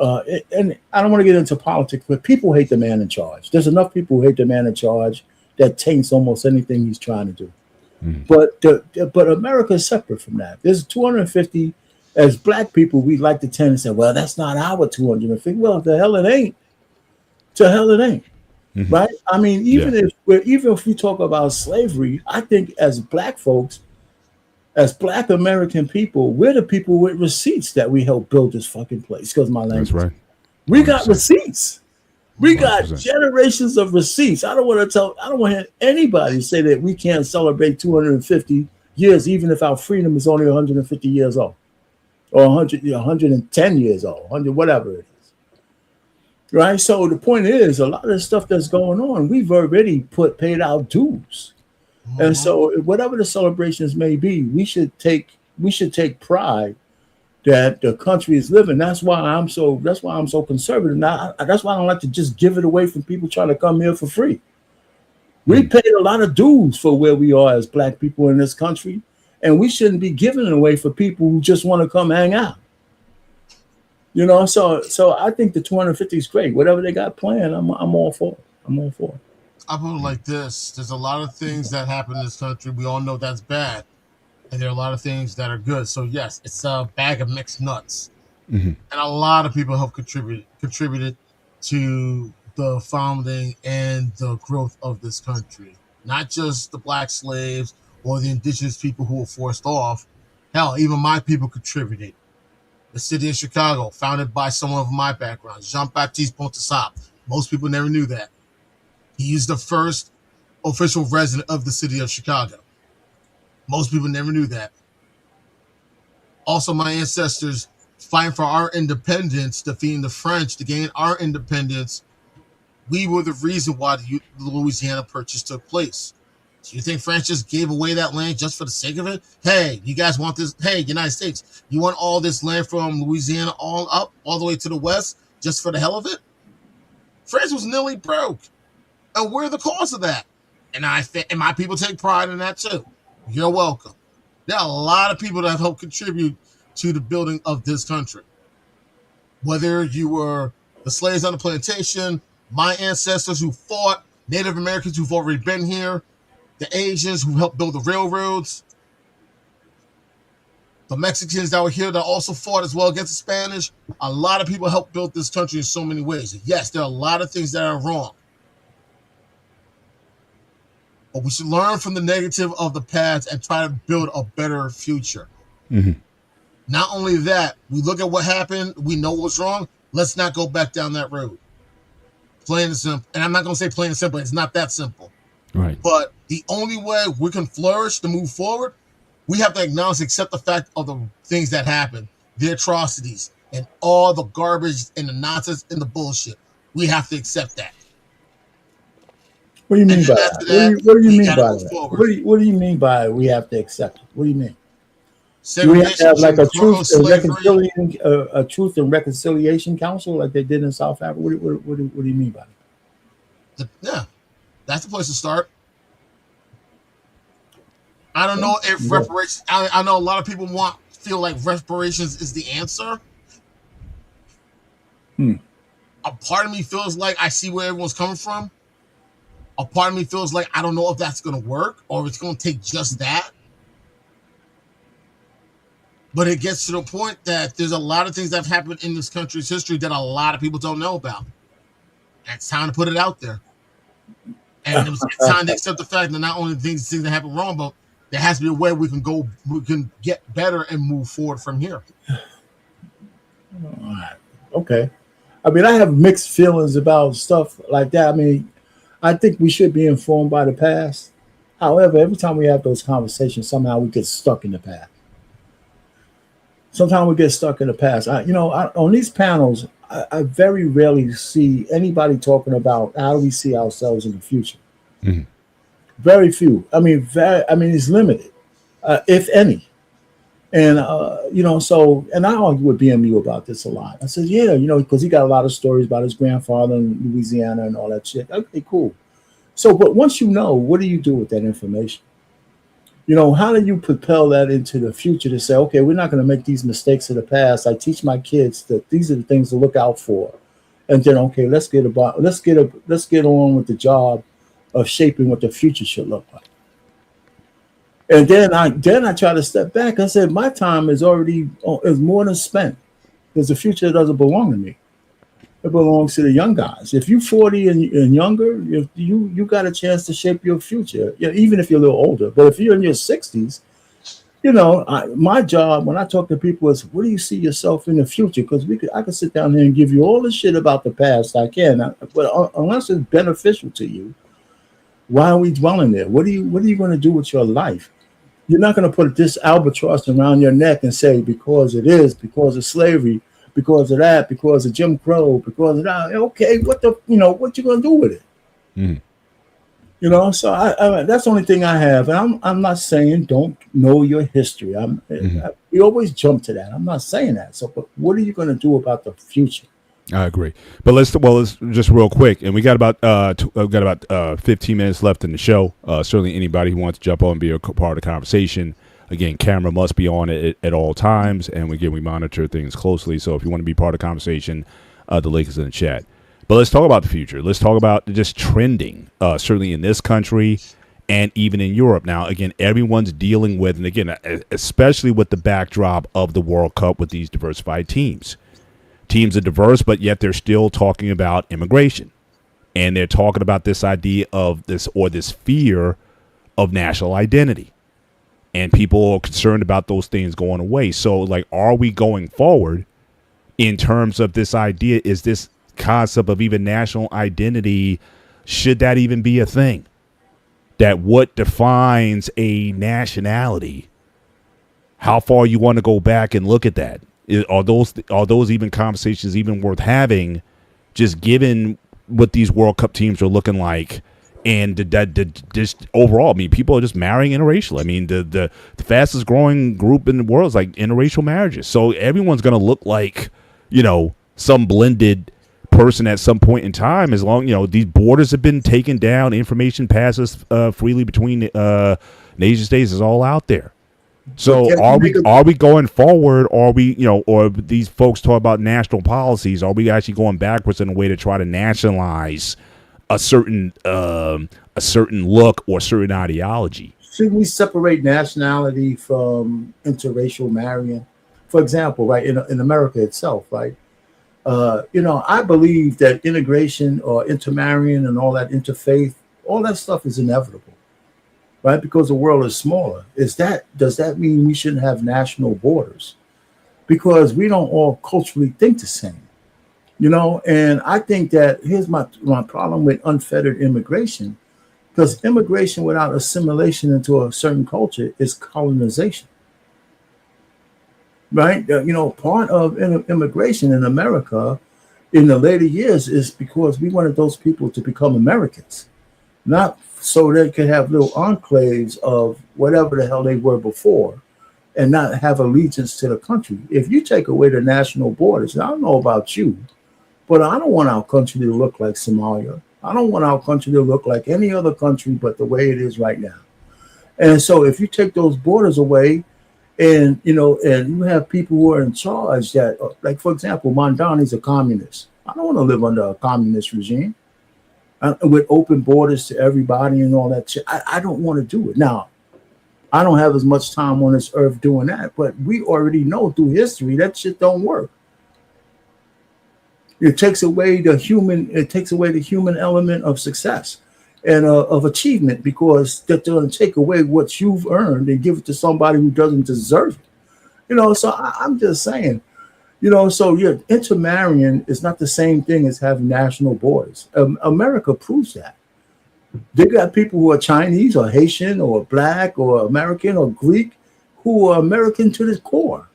and I don't want to get into politics, but people hate the man in charge. There's enough people who hate the man in charge that taints almost anything he's trying to do. But America is separate from that. There's 250. As black people, we like to tend to say, well, that's not our 250. Well, the hell it ain't. To hell it ain't. Mm-hmm. Right? Even if we talk about slavery, I think as black folks, as black American people, we're the people with receipts that we helped build this fucking place. Because my language, that's right. We got receipts. We 100%. Got generations of receipts. I don't want to hear anybody say that we can't celebrate 250 years, even if our freedom is only 150 years old, or 110 years old, 100 whatever it is. Right, so the point is, a lot of the stuff that's going on, we've already paid our dues. And so, whatever the celebrations may be, we should take pride that the country is living. That's why I'm so conservative. Now, that's why I don't like to just give it away from people trying to come here for free. We paid a lot of dues for where we are as Black people in this country, and we shouldn't be giving it away for people who just want to come hang out. You know, so I think the 250 is great. Whatever they got planned, I'm all for it. I'm all for it. I put it like this: there's a lot of things that happen in this country. We all know that's bad, and there are a lot of things that are good. So yes, it's a bag of mixed nuts, and a lot of people have contributed to the founding and the growth of this country. Not just the Black slaves or the indigenous people who were forced off. Hell, even my people contributed. The city of Chicago, founded by someone of my background, Jean-Baptiste Pontesap. Most people never knew that. He is the first official resident of the city of Chicago. Most people never knew that. Also, my ancestors fighting for our independence, defeating the French to gain our independence. We were the reason why the Louisiana Purchase took place. So you think France just gave away that land just for the sake of it? Hey, you guys want this? Hey, United States, you want all this land from Louisiana all the way to the west just for the hell of it? France was nearly broke. And we're the cause of that. And my people take pride in that too. You're welcome. There are a lot of people that have helped contribute to the building of this country. Whether you were the slaves on the plantation, my ancestors who fought, Native Americans who've already been here, the Asians who helped build the railroads, the Mexicans that were here that also fought as well against the Spanish. A lot of people helped build this country in so many ways. Yes, there are a lot of things that are wrong. But we should learn from the negative of the past and try to build a better future. Not only that, we look at what happened, we know what's wrong, let's not go back down that road. Plain and simple. And I'm not going to say plain and simple, it's not that simple. Right. But the only way we can flourish to move forward, we have to acknowledge, accept the fact of the things that happen, the atrocities, and all the garbage and the nonsense and the bullshit. We have to accept that. What do you mean by that? What do you mean by that? What do you mean by we have to accept it? What do you mean? Do we have to have like a truth and reconciliation council like they did in South Africa? What do you mean by that? Yeah, that's the place to start. I don't know if reparations. I know a lot of people feel like reparations is the answer. A part of me feels like I see where everyone's coming from. A part of me feels like I don't know if that's going to work or if it's going to take just that. But it gets to the point that there's a lot of things that have happened in this country's history that a lot of people don't know about. And it's time to put it out there. And it's time to accept the fact that not only things that happen wrong, but there has to be a way we can get better and move forward from here. Okay. I mean, I have mixed feelings about stuff like that. I mean, I think we should be informed by the past. However, every time we have those conversations, somehow we get stuck in the past. Sometimes we get stuck in the past. On these panels, I very rarely see anybody talking about how do we see ourselves in the future. Very few. I mean, it's limited, if any. And and I argue with BMU about this a lot. I said, because he got a lot of stories about his grandfather in Louisiana and all that shit. Okay, cool. So, but once you know, what do you do with that information? How do you propel that into the future to say, okay, we're not going to make these mistakes of the past. I teach my kids that these are the things to look out for, and then okay, let's get on with the job of shaping what the future should look like. And then I try to step back. I said, my time is more than spent because the future doesn't belong to me. It belongs to the young guys. If you're 40 and younger, you got a chance to shape your future, even if you're a little older. But if you're in your 60s, my job when I talk to people is, what do you see yourself in the future? Because I could sit down here and give you all the shit about the past I can, but unless it's beneficial to you, why are we dwelling there? What are you going to do with your life? You're not going to put this albatross around your neck and say, because of slavery, because of that, because of Jim Crow, because of that. Okay, what you going to do with it? You know, so I that's the only thing I have. And I'm not saying don't know your history. We always jump to that. I'm not saying that. So, but what are you going to do about the future? I agree, but let's just real quick, and we got about 15 minutes left in the show. Certainly, anybody who wants to jump on and be a part of the conversation, again, camera must be on at all times, and we monitor things closely. So, if you want to be part of the conversation, the link is in the chat. But let's talk about the future. Let's talk about just trending, certainly in this country and even in Europe. Now, again, everyone's dealing with, and again, especially with the backdrop of the World Cup with these diversified teams. Teams are diverse, but yet they're still talking about immigration. And they're talking about this idea of this fear of national identity. And people are concerned about those things going away. So, like, are we going forward in terms of this idea? Is this concept of even national identity, should that even be a thing? That what defines a nationality? How far you want to go back and look at that? Are those even conversations even worth having, just given what these World Cup teams are looking like, and just overall? I mean, people are just marrying interracial. I mean, the fastest growing group in the world is like interracial marriages. So everyone's going to look like, you know, some blended person at some point in time, as long, you know, these borders have been taken down, information passes freely between nation states, is all out there. So are we going forward, or or these folks talk about national policies, are we actually going backwards in a way to try to nationalize a certain look or certain ideology? Should we separate nationality from interracial marrying? For example, right, in America itself, right? I believe that integration or intermarrying and all that interfaith, all that stuff is inevitable, right? Because the world is smaller. Does that mean we shouldn't have national borders? Because we don't all culturally think the same, And I think that here's my problem with unfettered immigration, because immigration without assimilation into a certain culture is colonization. Right? Part of immigration in America in the later years is because we wanted those people to become Americans, not so they could have little enclaves of whatever the hell they were before and not have allegiance to the country. If you take away the national borders, I don't know about you, but I don't want our country to look like Somalia. I don't want our country to look like any other country but the way it is right now. And so if you take those borders away, and you have people who are in charge that, like, for example, Mondani's a communist. I don't want to live under a communist regime with open borders to everybody and all that shit. I don't want to do it. Now, I don't have as much time on this earth doing that, but we already know through history that shit don't work. It takes away the human element of success and of achievement, because they're going to take away what you've earned and give it to somebody who doesn't deserve it. So I'm just saying, so intermarrying is not the same thing as having national borders. America proves that. They got people who are Chinese or Haitian or Black or American or Greek who are American to the core.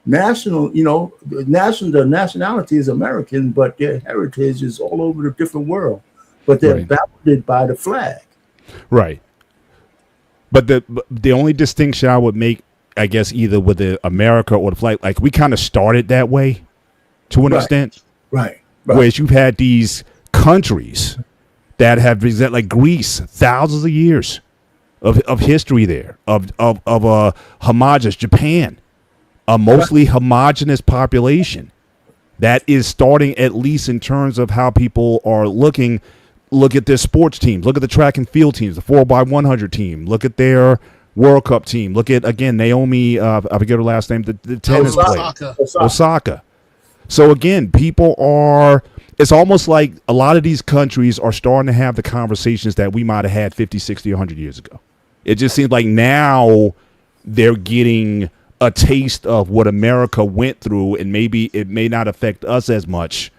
The nationality is American, but their heritage is all over the different world. But they're bounded by the flag. Right. But the only distinction I would make, I guess, either with the America or the flag, like, we kind of started that way to an extent. Right. Whereas you've had these countries that have, like Greece, thousands of years of history there, of a homogenous, Japan, a mostly homogenous population that is starting, at least in terms of how people are looking. Look at their sports teams. Look at the track and field teams, the 4x100 team. Look at their World Cup team. Look at, again, Naomi, I forget her last name, the tennis player. Osaka. So, again, it's almost like a lot of these countries are starting to have the conversations that we might have had 50, 60, 100 years ago. It just seems like now they're getting a taste of what America went through, and maybe it may not affect us as much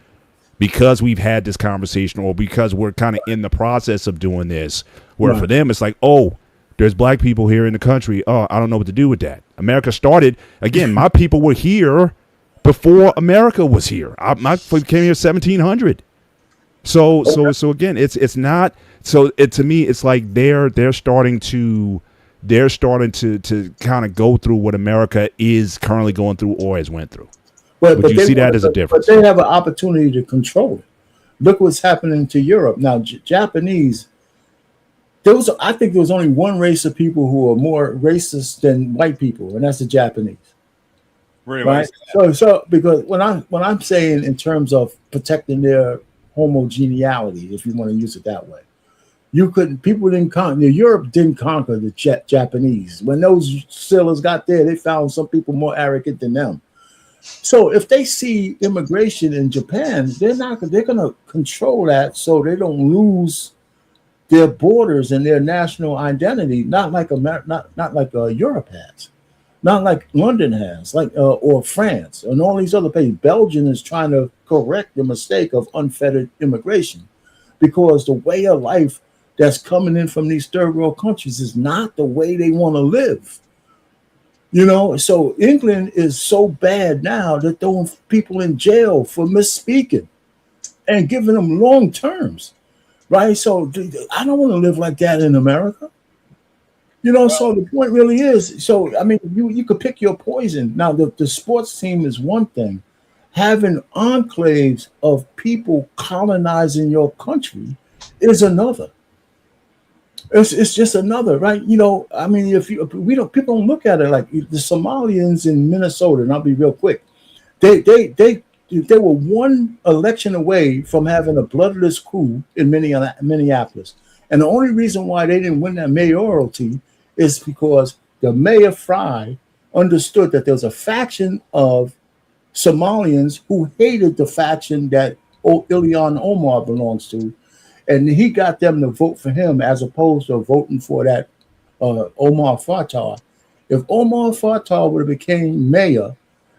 because we've had this conversation, or because we're kind of in the process of doing this, where for them it's like, oh, there's black people here in the country. Oh, I don't know what to do with that. America started, again, my people were here before America was here. My family came here 1700. So again, it's not. So to me, it's like they're starting to kind of go through what America is currently going through or has went through. Would you see that as a difference? But they have an opportunity to control it. Look what's happening to Europe now. Japanese. I think there was only one race of people who are more racist than white people, and that's the Japanese. Really, right? So because when I'm saying in terms of protecting their homogeneity, if you want to use it that way, people didn't conquer. Europe didn't conquer the Japanese. When those sailors got there, they found some people more arrogant than them. So if they see immigration in Japan, they're going to control that so they don't lose their borders and their national identity, not like Europe has, not like London has, or France and all these other places. Belgium is trying to correct the mistake of unfettered immigration, because the way of life that's coming in from these third world countries is not the way they want to live. So England is so bad now that throwing people in jail for misspeaking and giving them long terms, right? So I don't want to live like that in America. So the point really is, you could pick your poison. Now, the sports team is one thing. Having enclaves of people colonizing your country is another. It's just another, right? People don't look at it like the Somalians in Minnesota, and I'll be real quick. They were one election away from having a bloodless coup in Minneapolis. And the only reason why they didn't win that mayoralty is because the Mayor Fry understood that there was a faction of Somalians who hated the faction that Ilhan Omar belongs to. And he got them to vote for him as opposed to voting for that Omar Fatah. If Omar Fatah would have became mayor,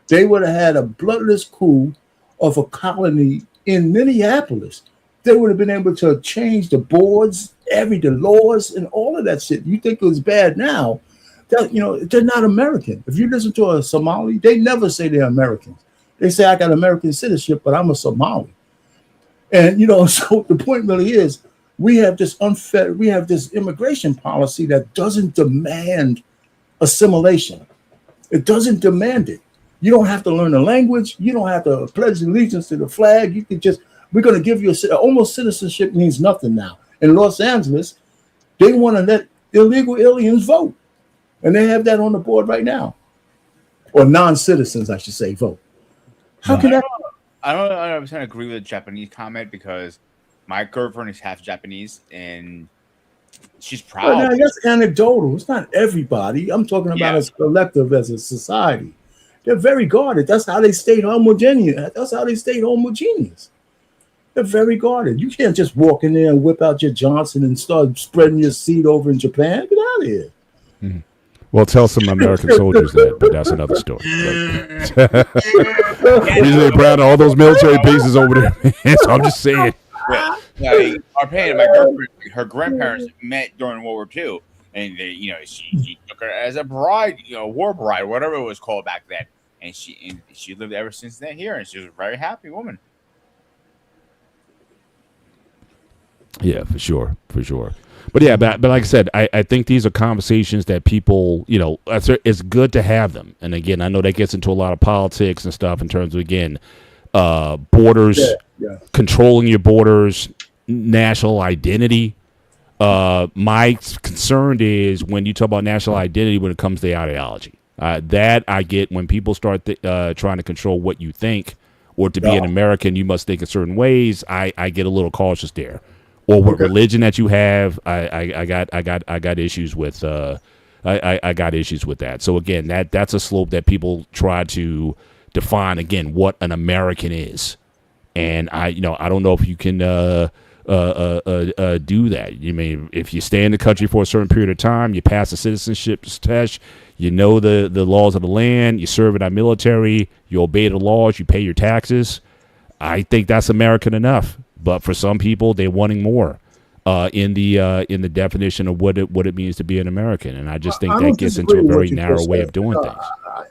they would have had a bloodless coup of a colony in Minneapolis. They would have been able to change the boards, the laws, and all of that shit. You think it was bad now? They're not American. If you listen to a Somali, they never say they're Americans. They say, I got American citizenship, but I'm a Somali. And, so the point really is, we have this immigration policy that doesn't demand assimilation. It doesn't demand it. You don't have to learn the language. You don't have to pledge allegiance to the flag. You can we're going to give you almost citizenship means nothing now. In Los Angeles, they want to let illegal aliens vote. And they have that on the board right now. Or non-citizens, I should say, vote. How can that? I don't 100% agree with the Japanese comment, because my girlfriend is half Japanese and she's proud. Well, now, that's anecdotal. It's not everybody. I'm talking about as collective, as a society. They're very guarded. That's how they stayed homogeneous. They're very guarded. You can't just walk in there and whip out your Johnson and start spreading your seed over in Japan. Get out of here. Mm-hmm. Well, tell some American soldiers that, but that's another story. Usually proud of all those military bases over there. So I'm just saying. Our parents, my girlfriend, her grandparents met during World War II, and she took her as a bride, war bride, whatever it was called back then, and she lived ever since then here, and she was a very happy woman. Yeah, for sure. But yeah, but like I said, I think these are conversations that people, it's good to have them. And again, I know that gets into a lot of politics and stuff in terms of, again, borders, controlling your borders, national identity. My concern is when you talk about national identity when it comes to ideology. That I get when people start trying to control what you think, or to be an American, you must think in certain ways. I get a little cautious there. Or what religion that you have, I got issues with. I got issues with that. So again, that's a slope that people try to define again what an American is, and I don't know if you can do that. You mean if you stay in the country for a certain period of time, you pass a citizenship test, you know the laws of the land, you serve in our military, you obey the laws, you pay your taxes. I think that's American enough. But for some people, they're wanting more in the definition of what it means to be an American, and I just think that gets into a very narrow way of doing things.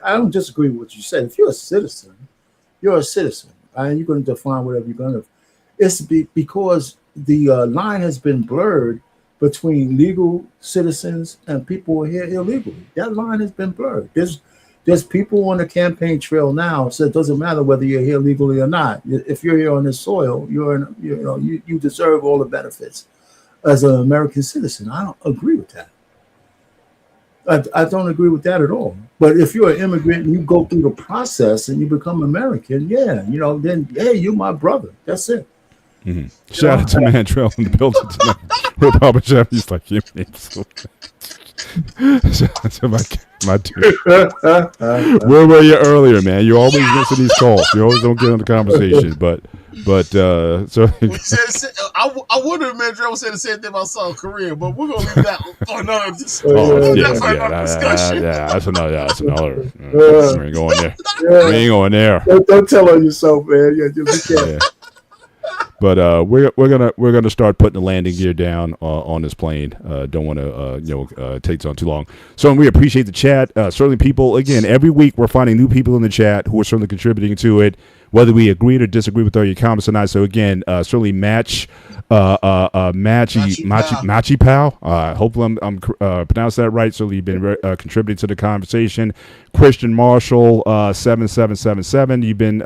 I don't disagree with what you said. If you're a citizen, you're a citizen, and you're going to define whatever you're going to. It's because the line has been blurred between legal citizens and people who are here illegally. That line has been blurred. There's people on the campaign trail now, so it doesn't matter whether you're here legally or not. If you're here on this soil, you deserve all the benefits as an American citizen. I don't agree with that. I don't agree with that at all. But if you're an immigrant and you go through the process and you become American, then hey, you're my brother. That's it. Mm-hmm. Shout out to Mantrell in the building tonight. With Papa Chef, he's like, you made so. Shout out to my dude. Where were you earlier, man? You always missing these calls. You always don't get on the conversation, but so I wonder if Mandrell would say the same thing about South Korea, but we're gonna leave that for another discussion. That's another. We ain't going there. We ain't going there. Don't tell on yourself, man. Yeah. But we're gonna start putting the landing gear down on this plane. Don't want to take on too long. So we appreciate the chat. Certainly, people again every week we're finding new people in the chat who are certainly contributing to it, whether we agreed or disagree with all your comments tonight. So again, certainly Machi Pal. Hopefully I'm pronounced that right. So you've been contributing to the conversation. Christian Marshall 7777. You've been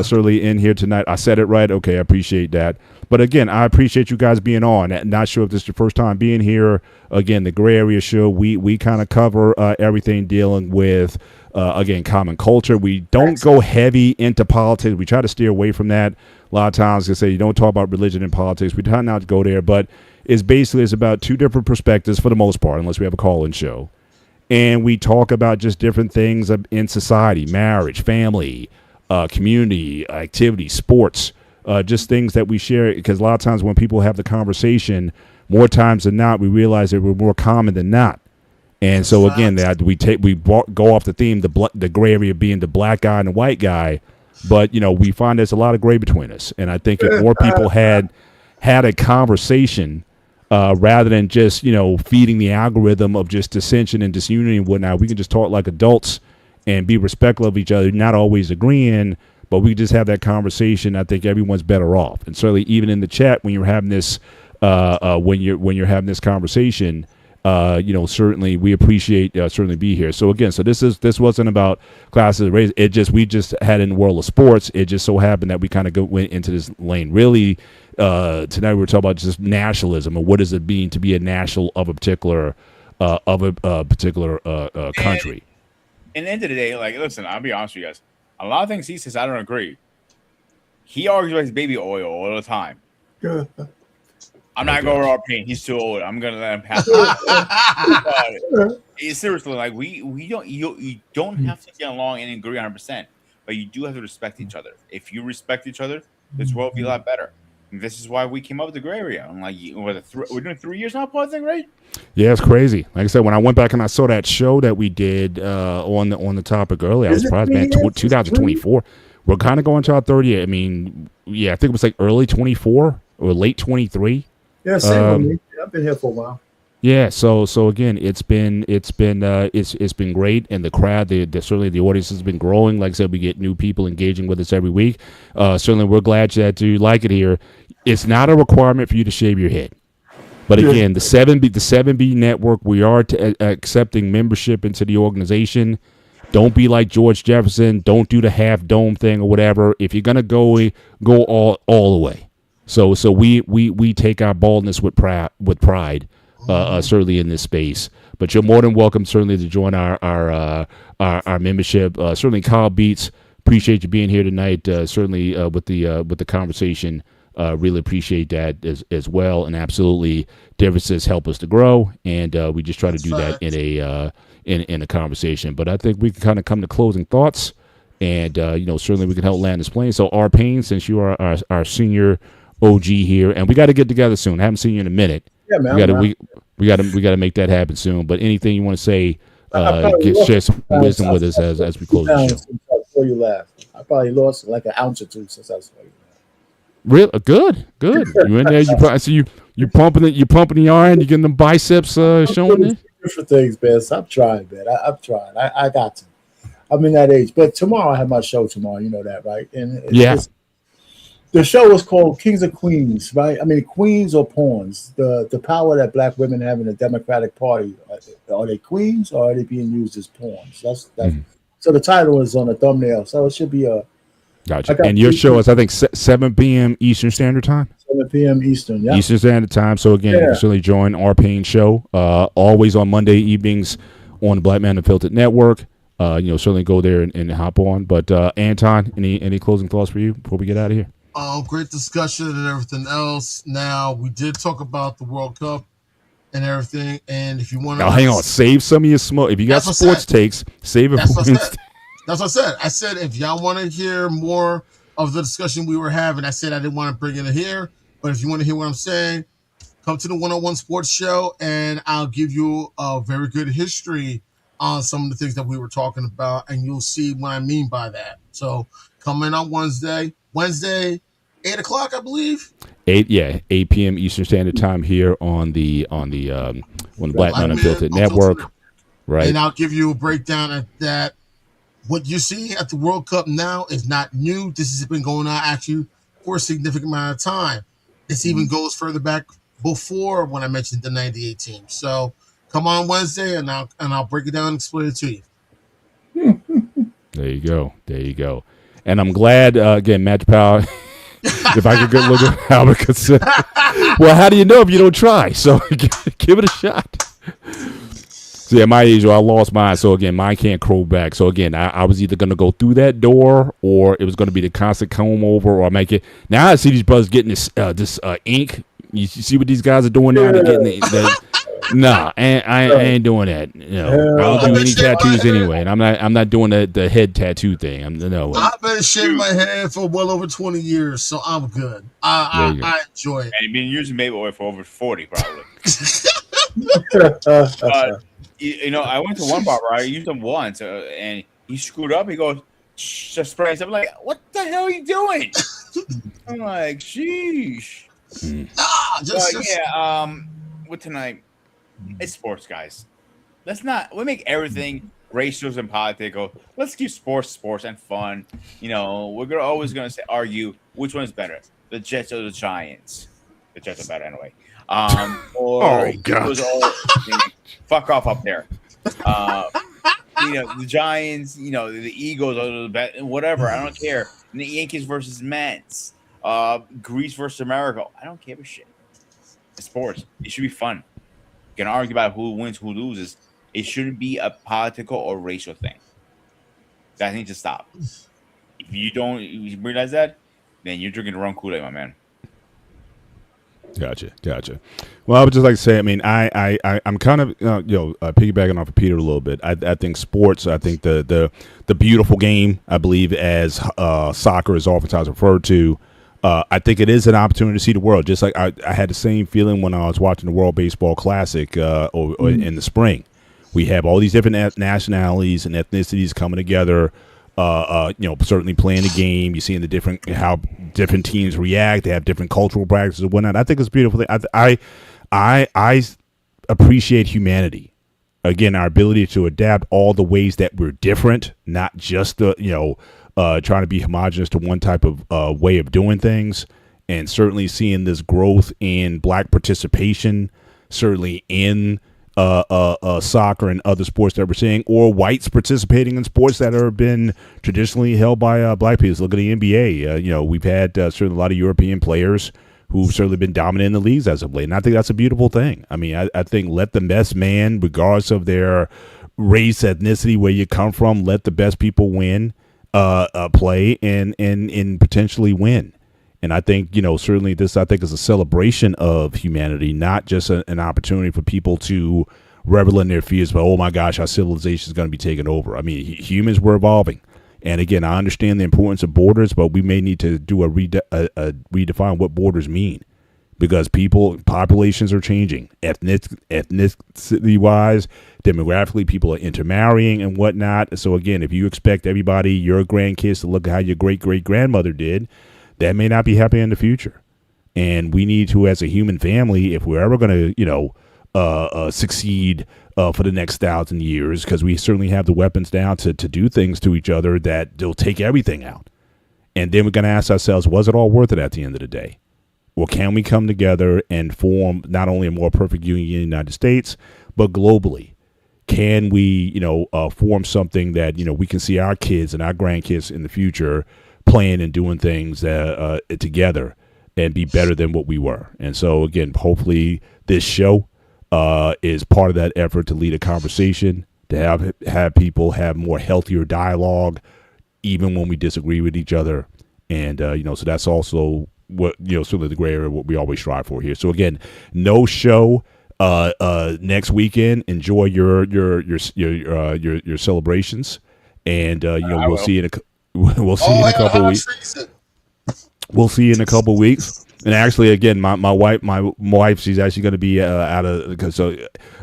certainly in here tonight. I said it right. Okay, I appreciate that. But again, I appreciate you guys being on. Not sure if this is your first time being here. Again, the Gray Area Show, we kind of cover everything dealing with, again, common culture. We don't go heavy into politics. We try to steer away from that. A lot of times they say you don't talk about religion and politics. We try not to go there, but it's about two different perspectives for the most part, unless we have a call-in show. And we talk about just different things in society, marriage, family, community, activity, sports, just things that we share. Because a lot of times when people have the conversation, more times than not, we realize that we're more common than not. And so again, that we go off the theme, the gray area being the black guy and the white guy, but we find there's a lot of gray between us. And I think if more people had a conversation rather than just feeding the algorithm of just dissension and disunity and whatnot, we can just talk like adults and be respectful of each other, not always agreeing, but we just have that conversation. I think everyone's better off. And certainly, even in the chat, when you're having this, when you're having this conversation, certainly we appreciate certainly be here. So again, this wasn't about classes, race. We just had in the world of sports. It just so happened that we kind of went into this lane. Really, tonight we were talking about just nationalism and what does it mean to be a national of a particular country. In the end of the day, like, listen, I'll be honest with you guys. A lot of things he says, I don't agree. He argues about his baby oil all the time. I'm not going to our pain. He's too old. I'm going to let him pass. Seriously, like we don't. You don't have to get along and agree 100%, but you do have to respect each other. If you respect each other, this world will be a lot better. And this is why we came up with the gray area. I'm like, we're doing 3 years now, Paul, thing, right? Yeah, it's crazy. Like I said, when I went back and I saw that show that we did on the topic earlier, I was surprised, man. 2024, we're kind of going to our 30th. I mean, yeah, I think it was like early 24 or late 23. Yeah, same with me. I've been here for a while. Yeah, so again, it's been great, and the crowd, certainly the audience has been growing. Like I said, we get new people engaging with us every week. Certainly, we're glad that you like it here. It's not a requirement for you to shave your head, but again, the 7B network, we are accepting membership into the organization. Don't be like George Jefferson. Don't do the half dome thing or whatever. If you're gonna go all the way. So we take our baldness with pride. Certainly in this space, but you're more than welcome certainly to join our membership. Certainly, Kyle Beats, appreciate you being here tonight. Certainly with the conversation, really appreciate that as well. And absolutely, differences help us to grow, and we just try to do that in a conversation. But I think we can kind of come to closing thoughts, and certainly we can help land this plane. So, our pain, since you are our senior OG here, and we got to get together soon. I haven't seen you in a minute. Yeah, man, we got to make that happen soon. But anything you want to say, share some wisdom with us as we close the show. Before you laugh, I probably lost like an ounce or two since I saw you. Real good. You in there? I see you pumping it. You pumping the iron. You getting the biceps showing it. Different things, man. I'm trying, man. I'm trying. I got to. I'm in that age. But tomorrow I have my show tomorrow. You know that, right? And The show was called Kings of Queens, right? I mean, queens or pawns. The power that black women have in the Democratic Party. Are they queens or are they being used as pawns? That's So the title is on the thumbnail. So it should be a. Gotcha. And your show is, I think, 7 p.m. Eastern Standard Time? 7 p.m. Eastern, yeah. Eastern Standard Time. So, again, you can certainly join our Payne show. Always on Monday evenings on the Black Man Unfiltered Network. Certainly go there and hop on. But, Anton, any closing thoughts for you before we get out of here? Great discussion and everything else. Now, we did talk about the World Cup and everything. And if you want to... Now, hang on. Save some of your smoke. If you got sports takes, save it for Wednesday. That's what I said. I said if y'all want to hear more of the discussion we were having, I said I didn't want to bring it here. But if you want to hear what I'm saying, come to the 101 Sports Show, and I'll give you a very good history on some of the things that we were talking about, and you'll see what I mean by that. So come in on Wednesday, 8 o'clock, I believe. 8 p.m. Eastern Standard Time here on the Black Man Unfiltered Network. Right. And I'll give you a breakdown of that. What you see at the World Cup now is not new. This has been going on actually for a significant amount of time. This even goes further back before when I mentioned the 98 team. So come on Wednesday and I'll break it down and explain it to you. There you go. And I'm glad, again, Match Power, if I could get a look at Albert said, well, how do you know if you don't try? So give it a shot. So yeah, my age, I lost mine. So again, mine can't crow back. So again, I was either going to go through that door, or it was going to be the constant comb over, or make it. Now I see these brothers getting this ink. You see what these guys are doing now? They're getting nah, I ain't doing that. I don't do any tattoos anyway, and I'm not doing the head tattoo thing. I've been shaving my head for well over 20 years, so I'm good. I enjoy it. And you've been using baby oil for over 40, probably. I went to one barber. I used him once, and he screwed up. He goes, just spraying something. I'm like, what the hell are you doing? I'm like, sheesh. With tonight, it's sports, guys. We make everything racial and political. Let's keep sports and fun. We're always gonna argue which one is better, the Jets or the Giants. The Jets are better anyway. Or God. Fuck off up there. The Giants, the Eagles, or the whatever. I don't care. And the Yankees versus Mets. Greece versus America. I don't give a shit. It's sports. It should be fun. You can argue about who wins, who loses. It shouldn't be a political or racial thing. That needs to stop. If you realize that, then you're drinking the wrong Kool-Aid, my man. Gotcha. Well, I would just like to say, I mean, I'm kind of piggybacking off of Peter a little bit. I think sports. I think the beautiful game, I believe, as soccer is oftentimes referred to. I think it is an opportunity to see the world. Just like I had the same feeling when I was watching the World Baseball Classic in the spring. We have all these different nationalities and ethnicities coming together. Certainly playing the game. You're seeing how different teams react. They have different cultural practices and whatnot. I think it's a beautiful thing. I appreciate humanity. Again, our ability to adapt all the ways that we're different, not just trying to be homogenous to one type of way of doing things. And certainly seeing this growth in black participation, certainly in soccer and other sports that we're seeing, or whites participating in sports that have been traditionally held by black people. Look at the NBA. We've had certainly a lot of European players who've certainly been dominant in the leagues as of late, and I think that's a beautiful thing. I mean, I think let the best man, regardless of their race, ethnicity, where you come from, let the best people win, play and potentially win. And I think, certainly this, I think, is a celebration of humanity, not just an opportunity for people to revel in their fears, but, oh, my gosh, our civilization is going to be taken over. I mean, humans were evolving. And, again, I understand the importance of borders, but we may need to do a redefine what borders mean, because populations are changing. Ethnicity-wise, demographically, people are intermarrying and whatnot. So, again, if you expect your grandkids to look at how your great-great-grandmother did, that may not be happening in the future. And we need to, as a human family, if we're ever going to, succeed for the next 1,000 years, because we certainly have the weapons now to do things to each other that they'll take everything out. And then we're going to ask ourselves, was it all worth it at the end of the day? Or can we come together and form not only a more perfect union in the United States, but globally? Can we, form something that, we can see our kids and our grandkids in the future playing and doing things together and be better than what we were? And so, again, hopefully this show is part of that effort to lead a conversation, to have people have more healthier dialogue, even when we disagree with each other. And, so that's also what, sort of the gray area, what we always strive for here. So again, no show next weekend. Enjoy your celebrations. And, we'll see you in we'll see you in a couple of weeks. We'll see you in a couple of weeks. And actually, again, my wife, she's actually going to be out of, because so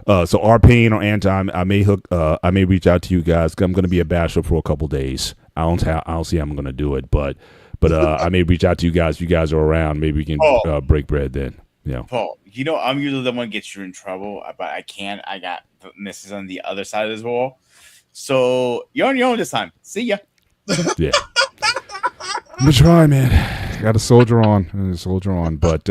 Arpane or Anton, I may reach out to you guys. I'm going to be a bachelor for a couple of days. I don't see how I'm going to do it, but I may reach out to you guys. If you guys are around, maybe we can break bread then. Yeah. Paul, I'm usually the one who gets you in trouble, but I can't. I got misses on the other side of this wall. So you're on your own this time. See ya. Yeah. I'm gonna try, man. Got to soldier on. But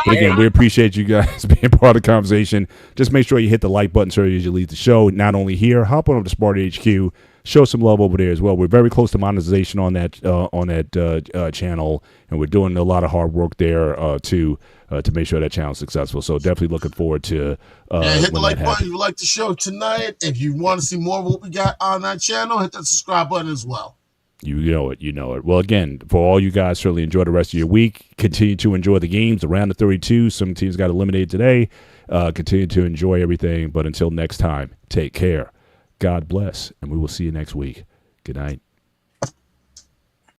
again, we appreciate you guys being part of the conversation. Just make sure you hit the like button so as you leave the show. Not only here, hop on over to Spartan HQ. Show some love over there as well. We're very close to monetization on that channel, and we're doing a lot of hard work there to make sure that channel's successful. So definitely looking forward to hit the like button if you like the show tonight. If you want to see more of what we got on that channel, hit that subscribe button as well. You know it. Well, again, for all you guys, certainly enjoy the rest of your week. Continue to enjoy the games around the 32. Some teams got eliminated today. Continue to enjoy everything. But until next time, take care. God bless, and we will see you next week. Good night.